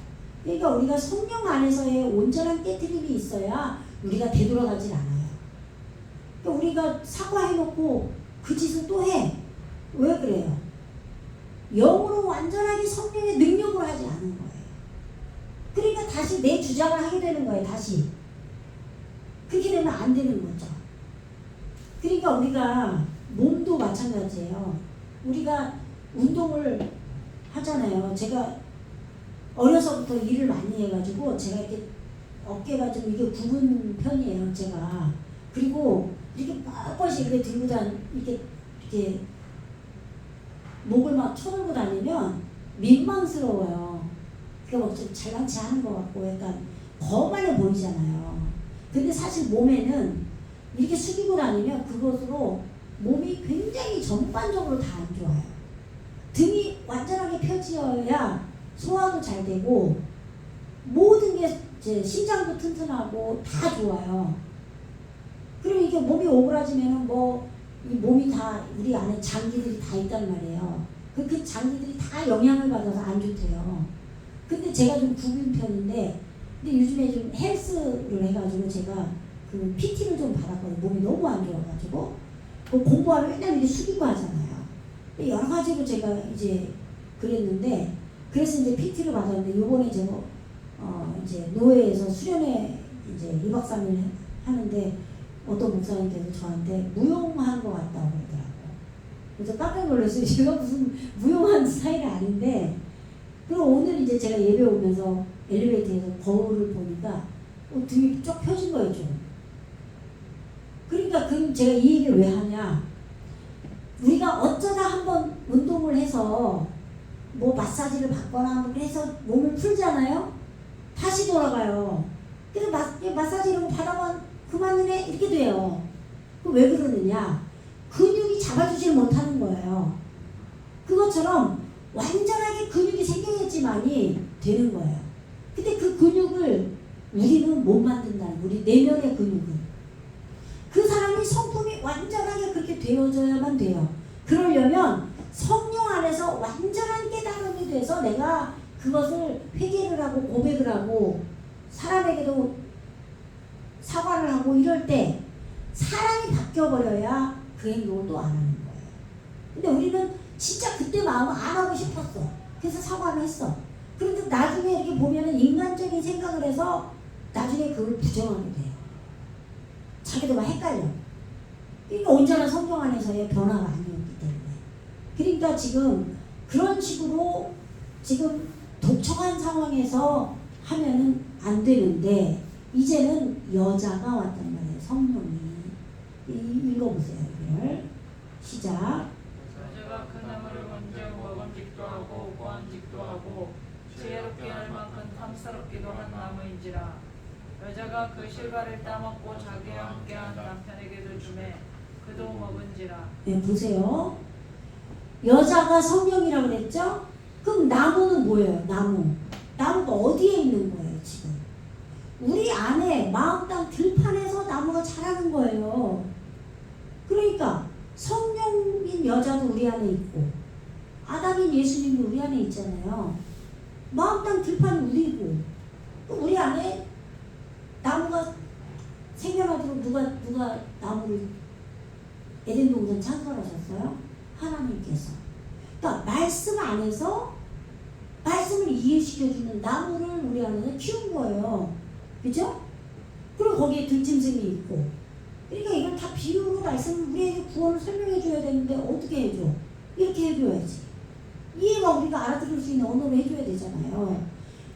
그러니까 우리가 성령 안에서의 온전한 깨트림이 있어야 우리가 되돌아가질 않아요. 그러니까 우리가 사과해놓고 그 짓을 또 해. 왜 그래요? 영으로 완전하게 성령의 능력으로 하지 않은 거예요. 그러니까 다시 내 주장을 하게 되는 거예요. 다시. 그렇게 되면 안 되는 거죠. 그러니까 우리가 몸도 마찬가지예요. 우리가 운동을 하잖아요. 제가 어려서부터 일을 많이 해가지고 제가 이렇게 어깨가 좀 이게 굽은 편이에요. 제가. 그리고 이렇게 뻣뻣이 이렇게 들고 이렇게 목을 막 쳐들고 다니면 민망스러워요. 그러니까 뭐 좀 잘난치 하는 것 같고 약간 거만해 보이잖아요. 근데 사실 몸에는 이렇게 숙이고 다니면 그것으로 몸이 굉장히 전반적으로 다 안 좋아요. 등이 완전하게 펴지어야 소화도 잘 되고 모든 게 이제 심장도 튼튼하고 다 좋아요. 그리고 이게 몸이 오그라지면은 이 몸이 다 우리 안에 장기들이 다 있단 말이에요. 그 장기들이 다 영향을 받아서 안 좋대요. 근데 제가 좀 굽은 편인데 근데 요즘에 좀 헬스를 해가지고 제가 그 PT를 좀 받았거든요. 몸이 너무 안 좋아가지고 그 공부하면 맨날 이렇게 숙이고 하잖아요. 여러 가지로 제가 이제 그랬는데 그래서 이제 PT를 받았는데 요번에 제가 이제 노예에서 수련회 이제 2박 3일 하는데 어떤 목사님께서 저한테 무용한 것 같다고 그러더라고요. 그래서 깜짝 놀랐어요. 제가 무슨 무용한 스타일이 아닌데 그리고 오늘 이제 제가 예배 오면서 엘리베이터에서 거울을 보니까 등이 쭉 펴진 거예요. 좀. 그러니까 제가 이 얘기를 왜 하냐. 우리가 어쩌다 한번 운동을 해서 뭐 마사지를 받거나 해서 몸을 풀잖아요. 다시 돌아가요. 그래서 마사지 이런 거 받아봐 그만해 이렇게 돼요. 왜 그러느냐. 근육이 잡아주지를 못하는 거예요. 그것처럼 완전하게 근육이 생겨야지만이 되는 거예요. 근데 그 근육을 우리는 못 만든다. 우리 내면의 근육은. 그 사람이 성품이 완전하게 그렇게 되어져야만 돼요. 그러려면 성령 안에서 완전한 깨달음이 돼서 내가 그것을 회개를 하고 고백을 하고 사람에게도 사과를 하고 이럴 때 사람이 바뀌어버려야 그 행동을 또 안 하는 거예요. 근데 우리는 진짜 그때 마음을 안 하고 싶었어. 그래서 사과를 했어. 그런데 나중에 이렇게 보면은 인간적인 생각을 해서 나중에 그걸 부정하게 돼요. 자기도 막 헷갈려. 그러니까 온전한 성경 안에서의 변화가 아니었기 때문에. 그러니까 지금 그런 식으로 지금 독촉한 상황에서 하면은 안 되는데 이제는 여자가 왔단 말이에요. 성령이. 읽어보세요. 이걸. 시작. 여자가 그 나무를 먼저 먹음직도 하고 보암직도 하고 지혜롭게 할 만큼 탐스럽기도 한 나무인지라. 여자가 그 실과를 따먹고 자기와 함께한 남편에게도 주매 그도 먹은지라. 네, 보세요. 여자가 성령이라고 그랬죠? 그럼 나무는 뭐예요? 나무가 어디에 있는 거예요, 지금? 우리 안에 마음 땅 들판에서 나무가 자라는 거예요. 그러니까 성령인 여자도 우리 안에 있고 아담인 예수님도 우리 안에 있잖아요. 마음 땅 들판이 우리고 우리 안에 나무가 생겨나도록 누가 나무를 에덴 동산 창설하셨어요? 하나님께서. 그러니까 말씀 안에서 말씀을 이해시켜주는 나무를 우리 안에서 키운 거예요. 그죠? 그리고 거기에 들짐승이 있고. 그러니까 이걸 다 비유로 말씀을 우리에게 구원을 설명해 줘야 되는데 어떻게 해줘? 이렇게 해줘야지. 이해가 우리가 알아들을 수 있는 언어로 해줘야 되잖아요.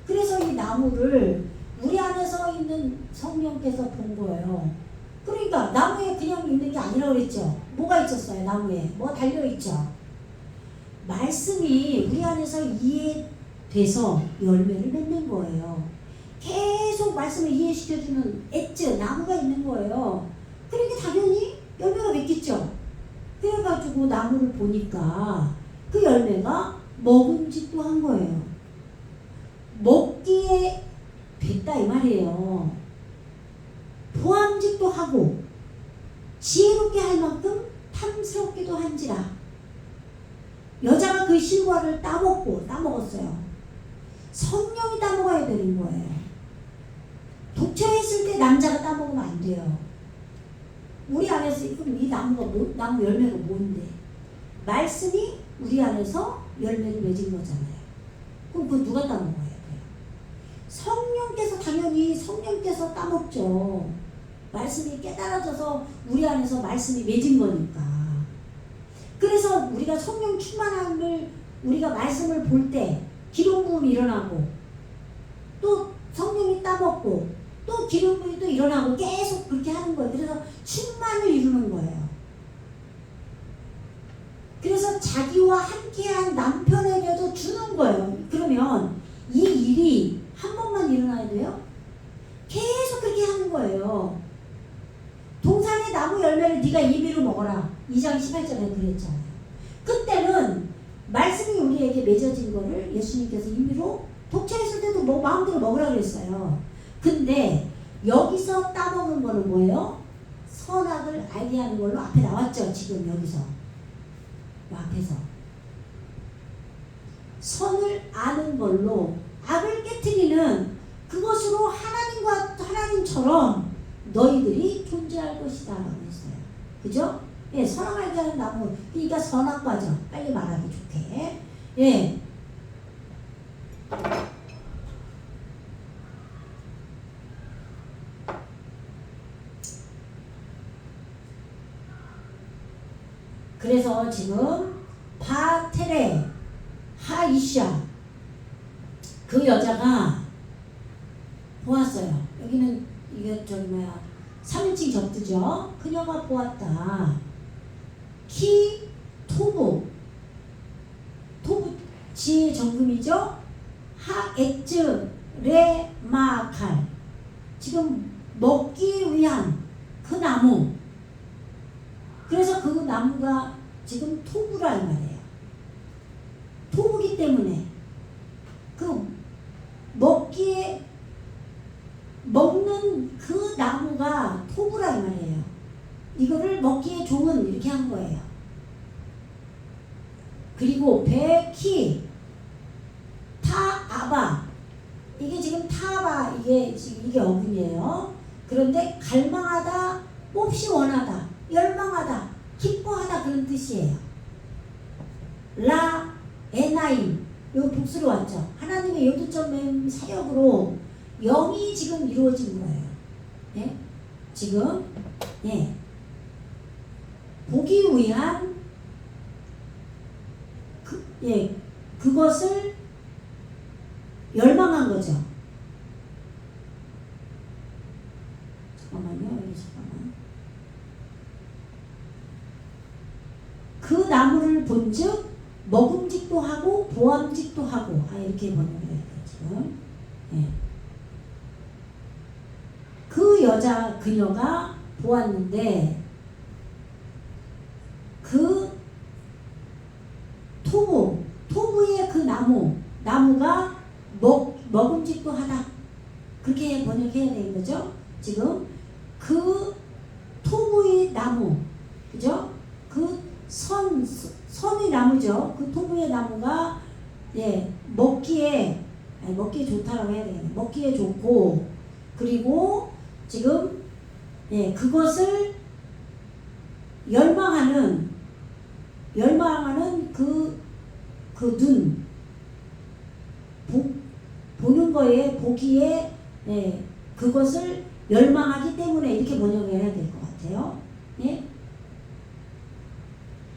그래서 이 나무를 우리 안에서 있는 성령께서 본 거예요. 그러니까 나무에 그냥 있는 게 아니라 그랬죠. 뭐가 있었어요? 나무에 뭐 달려있죠. 말씀이 우리 안에서 이해돼서 열매를 맺는 거예요. 계속 말씀을 이해시켜주는 엣지, 나무가 있는 거예요. 그러니까 당연히 열매가 맺겠죠. 그래가지고 나무를 보니까 그 열매가 먹음직도 한 거예요. 먹기에 됐다 이 말이에요. 보암직도 하고 지혜롭게 할 만큼 탐스럽기도 한지라. 여자가 그 실과를 따먹었어요. 성령이 따먹어야 되는 거예요. 독처했을 때 남자가 따먹으면 안 돼요. 우리 안에서 그럼 이 나무 열매가 뭔데? 말씀이 우리 안에서 열매를 맺은 거잖아요. 그럼 그거 누가 따먹어야 돼요? 성령께서 당연히 성령께서 따먹죠. 말씀이 깨달아져서 우리 안에서 말씀이 맺은 거니까. 그래서 우리가 성령 충만함을 우리가 말씀을 볼 때 기름 부음이 일어나고 또 성령이 따먹고 또 기름 부음이 또 일어나고 계속 그렇게 하는 거예요. 그래서 충만을 이루는 거예요. 그래서 자기와 함께한 남편에게도 주는 거예요. 그러면 이 일이 한 번만 일어나야 돼요? 계속 그렇게 하는 거예요. 동산의 나무 열매를 네가 임의로 먹어라. 2장 18절에 그랬잖아요. 그때는 말씀이 우리에게 맺어진 거를 예수님께서 임의로 독처했을 때도 뭐 마음대로 먹으라 그랬어요. 근데 여기서 따먹은 거는 뭐예요? 선악을 알게 하는 걸로 앞에 나왔죠. 지금 여기서 앞에서 선을 아는 걸로 악을 깨트리는 그것으로 하나님처럼 너희들이 존재할 것이다 라고 했어요. 그죠? 예, 선악 알게 하는 나무. 그러니까 선악과죠. 빨리 말하기 좋게. 예. 그래서 지금 바테레 하이샤 그 여자가 보았어요. 여기는 이게 3인칭 접두죠. 그녀가 보았다. 키 토부 지혜의 정금이죠. 하엣즈 레마칼 지금 먹기 위한 그 나무. 그래서 그 나무가 지금 토부라 이 말이에요. 토부기 때문에 그 먹는 그 나무가 토부라 이 말이에요. 이거를 먹기에 좋은 이렇게 한 거예요. 그리고 베키 타아바 이게 지금 타아바 이게 지금 이게 어근이에요. 그런데 갈망하다, 몹시 원하다, 열망하다, 기뻐하다 그런 뜻이에요. 라 에나임 여기 복수로 왔죠. 하나님의 요두점 사역으로 영이 지금 이루어진 거예요. 예? 지금 예. 보기 위한 그것을 열망한 거죠. 잠깐만요. 여기 잠깐만. 그 나무를 본즉 먹음직도 하고 보암직도 하고 이렇게 번역을 해야 돼요. 지금. 예. 그 여자 그녀가 보았는데 그 토부의 그 나무가 먹음직도 하다. 그렇게 번역해야 되는 거죠. 지금 그 토부의 나무, 그죠? 그 선의 나무죠. 그 토부의 나무가 먹기에 좋다라고 해야 되겠네. 먹기에 좋고, 그리고 지금 그것을 열망하는 그 눈, 보는 거에 보기에 그것을 열망하기 때문에 이렇게 번역해야 될 것 같아요. 예?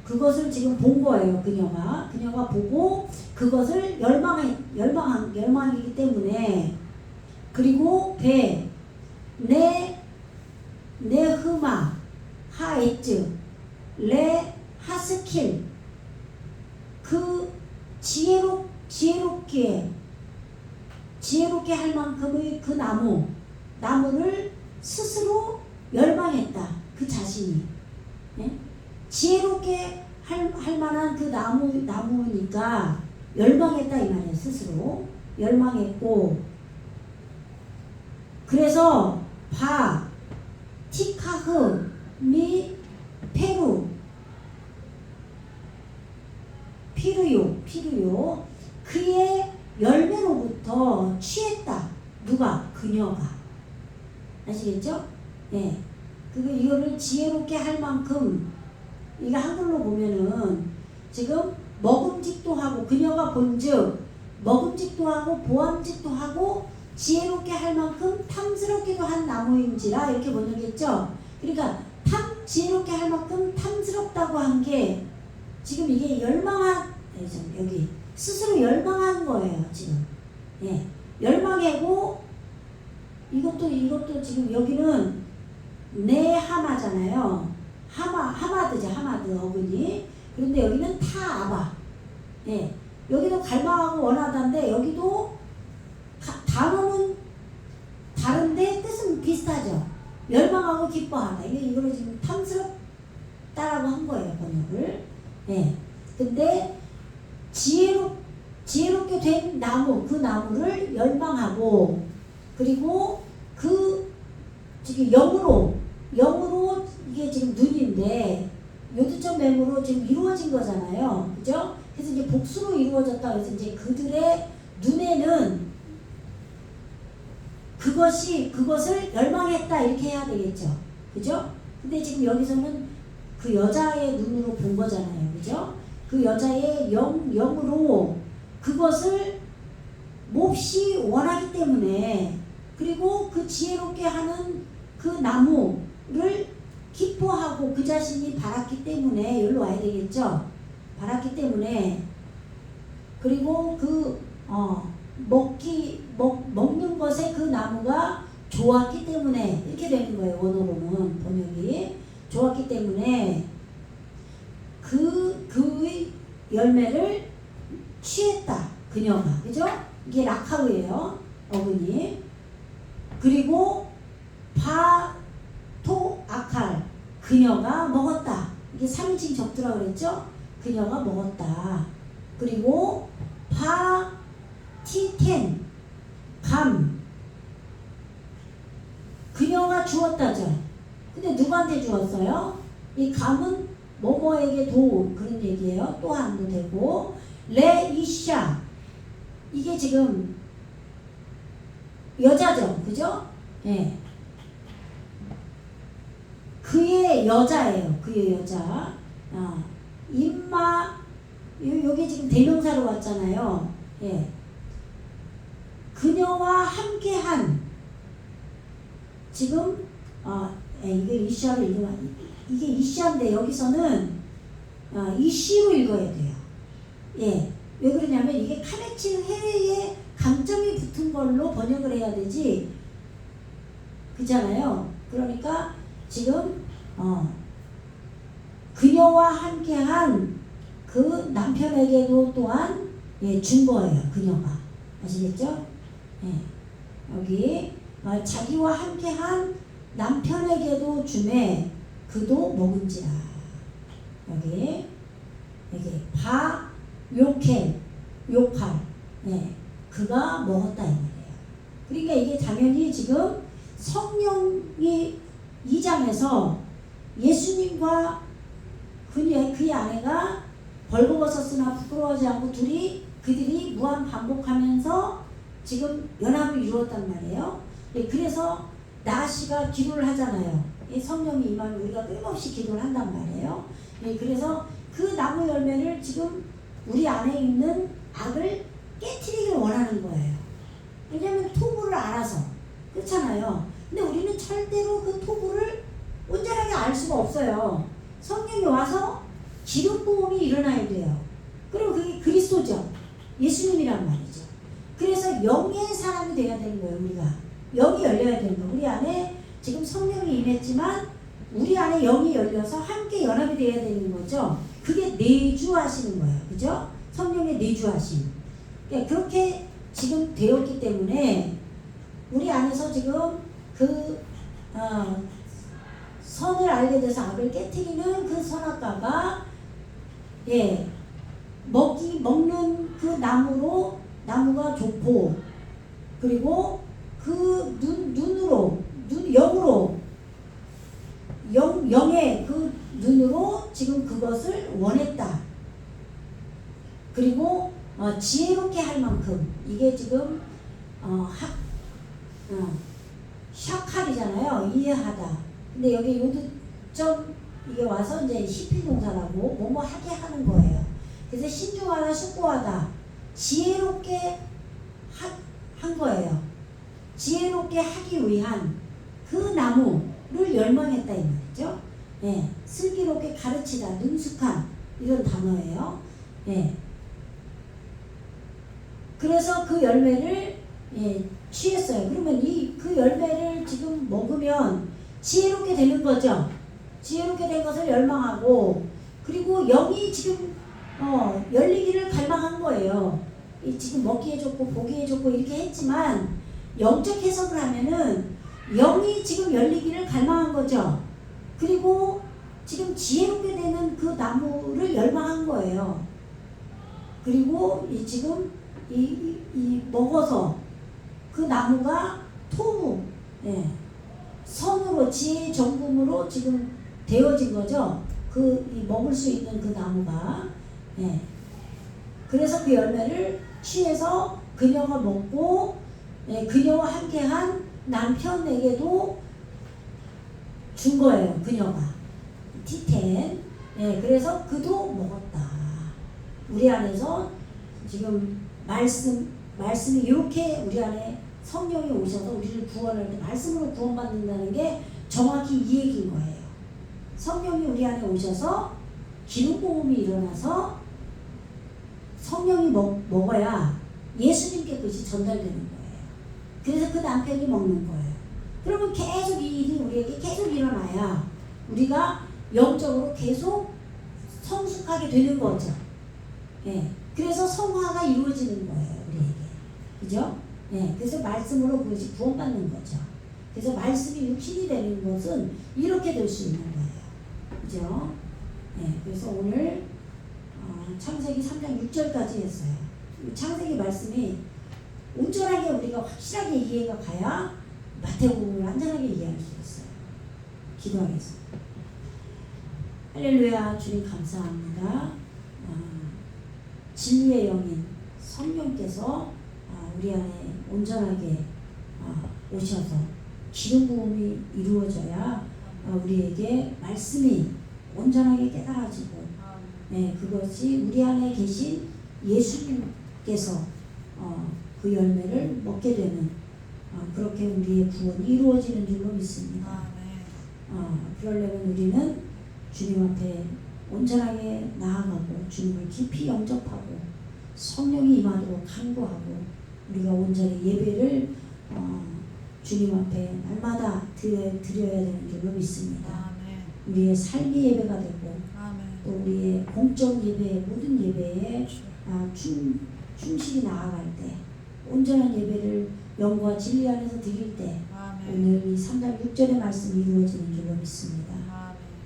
그것을 지금 본 거예요. 그녀가 보고 그것을 열망하기 때문에. 그리고 네흐마 하에츠 레 하스킬 그 지혜롭게 할 만큼의 그 나무를 스스로 열망했다. 그 자신이. 네? 지혜롭게 할 만한 그 나무니까 열망했다 이 말이에요. 스스로 열망했고, 그래서 티카흐 미 피르요 그의 열매로부터 취했다. 누가? 그녀가. 아시겠죠? 예. 이거를 지혜롭게 할 만큼, 이거 한글로 보면은 지금 먹음직도 하고, 그녀가 본즉 먹음직도 하고 보암직도 하고 지혜롭게 할 만큼 탐스럽기도 한 나무인지라 이렇게 번역했죠. 그러니까 지혜롭게 할 만큼 탐스럽다고 한 게 지금 이게 여기 스스로 열망한 거예요. 지금 열망하고, 이것도 지금 여기는 네하마잖아요. 하마드죠. 하마드 어근이. 그런데 여기는 타아바. 여기도 갈망하고 원하다인데 여기도 단어는 다른데 뜻은 비슷하죠. 열망하고 기뻐하다. 이거를 지금 탐스럽다라고 한 거예요. 번역을. 근데 지혜롭게 된 그 나무를 열망하고, 그리고 지금 영으로 이게 지금 눈인데 요두점 맹으로 지금 이루어진 거잖아요. 그죠? 그래서 이제 복수로 이루어졌다. 그래서 이제 그들의 눈에는 그것을 열망했다 이렇게 해야 되겠죠. 그죠? 근데 지금 여기서는 그 여자의 눈으로 본 거잖아요. 그죠? 그 여자의 영으로 그것을 몹시 원하기 때문에, 그리고 그 지혜롭게 하는 그 나무를 기뻐하고 그 자신이 바랐기 때문에, 여기로 와야 되겠죠? 바랐기 때문에, 그리고 먹는 것에 그 나무가 좋았기 때문에 이렇게 되는 거예요. 원어로는 번역이 좋았기 때문에 그의 열매를 취했다. 그녀가. 그죠? 이게 라카우예요. 어근이. 그리고 아칼 그녀가 먹었다. 이게 3인칭 적두라고 그랬죠? 그녀가 먹었다. 그리고 티텐 감 그녀가 주었다죠. 근데 누구한테 주었어요? 이 감은 뭐뭐에게 그런 얘기예요. 또한도 되고, 레이샤 이게 지금 여자죠. 그죠? 그의 여자예요. 그의 여자. 임마, 여기 지금 대명사로 왔잖아요. 예. 그녀와 함께한 지금 이게 이시아로 읽으면 이게 이시아인데 여기서는 이시로 읽어야 돼요. 예. 왜 그러냐면 이게 카메칠 해에 감점이 붙은 걸로 번역을 해야 되지. 그잖아요. 그러니까 지금 그녀와 함께한 그 남편에게도 또한 준 거예요. 그녀가. 아시겠죠? 예. 여기 자기와 함께한 남편에게도 주매 그도 먹은지라. 여기 바 요켈 요칼 그가 먹었다 이 말이에요. 그러니까 이게 당연히 지금 성령이 2장에서 예수님과 그의 아내가 벌거벗었으나 부끄러워하지 않고 그들이 무한 반복하면서 지금 연합을 이루었단 말이에요. 그래서 나시가 기도를 하잖아요. 성령이 임하면 우리가 끊임없이 기도를 한단 말이에요. 그래서 그 나무 열매를 지금 우리 안에 있는 악을 깨트리길 원하는 거예요. 왜냐하면 토부를 알아서. 그렇잖아요. 근데 우리는 절대로 그 토부를 온전하게 알 수가 없어요. 성령이 와서 기름 부음이 일어나야 돼요. 그리고 그게 그리스도죠. 예수님이란 말이죠. 그래서 영의 사람이 돼야 되는 거예요. 우리가 영이 열려야 되는 거예요. 우리 안에 지금 성령이 임했지만 우리 안에 영이 열려서 함께 연합이 돼야 되는 거죠. 그게 내주하시는 거예요. 그죠? 성령의 내주하심. 그러니까 그렇게 지금 되었기 때문에 우리 안에서 지금 선을 알게 돼서 악을 깨트리는 그 선악과가 먹는 그 나무가 좋고, 그리고 그 영의 그 눈으로 지금 그것을 원했다. 그리고 지혜롭게 할 만큼 이게 지금 샤칼이잖아요. 이해하다. 근데 여기 요드점 이게 와서 이제 시필 동사라고 뭐뭐 하게 하는 거예요. 그래서 신중하다, 숙고하다, 지혜롭게 한 거예요. 지혜롭게 하기 위한 그 나무를 열망했다 이 말이죠. 슬기롭게 가르치다, 능숙한 이런 단어예요. 그래서 그 열매를 취했어요. 그러면 그 열매를 지금 먹으면 지혜롭게 되는 거죠. 지혜롭게 된 것을 열망하고, 그리고 영이 지금 열리기를 갈망한 거예요. 지금 먹기에 좋고 보기에 좋고 이렇게 했지만 영적 해석을 하면은 영이 지금 열리기를 갈망한 거죠. 그리고 지금 지혜롭게 되는 그 나무를 열망한 거예요. 그리고 지금 먹어서 그 나무가 토무, 선으로 지혜의 정금으로 지금 되어진 거죠. 먹을 수 있는 그 나무가. 그래서 그 열매를 취해서 그녀가 먹고, 그녀와 함께한 남편에게도 준 거예요. 그녀가 티텐. 그래서 그도 먹었다. 우리 안에서 지금 말씀이 이렇게 우리 안에 성령이 오셔서 우리를 구원할 때 말씀으로 구원받는다는 게 정확히 이 얘기인 거예요. 성령이 우리 안에 오셔서 기름 부음이 일어나서 성령이 먹어야 예수님께 그것이 전달되는 거예요. 그래서 그 남편이 먹는 거예요. 그러면 계속 이 일이 우리에게 계속 일어나야 우리가 영적으로 계속 성숙하게 되는 거죠. 그래서 성화가 이루어지는 거예요. 우리에게. 그죠? 그래서 말씀으로 그것이 구원받는 거죠. 그래서 말씀이 육신이 되는 것은 이렇게 될 수 있는 거예요. 그죠? 그래서 오늘 창세기 3장 6절까지 했어요. 창세기 말씀이 온전하게 우리가 확실하게 이해가 가야 마태복음을 안전하게 이해할 수 있어요. 기도하겠습니다. 할렐루야. 주님 감사합니다. 진리의 영인 성령께서 우리 안에 온전하게 오셔서 기름 부음이 이루어져야 우리에게 말씀이 온전하게 깨달아지고, 그것이 우리 안에 계신 예수님께서 그 열매를 먹게 되는 그렇게 우리의 구원이 이루어지는 줄로 믿습니다. 그러려면 우리는 주님 앞에 온전하게 나아가고 주님을 깊이 영접하고 성령이 임하도록 간구하고 우리가 온전히 예배를 주님 앞에 날마다 드려야 되는 줄로 믿습니다. 우리의 삶의 예배가 되고 또 우리의 공적 예배, 모든 예배에 충실히 나아갈 때 온전한 예배를 영과 진리 안에서 드릴 때 오늘 이 3장 6절의 말씀이 이루어지는 줄로 믿습니다.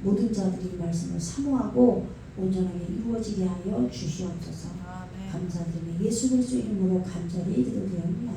모든 자들이 이 말씀을 사모하고 온전하게 이루어지게 하여 주시옵소서. 감사드리며 예수 그리스도 이름으로 간절히 기도드립니다.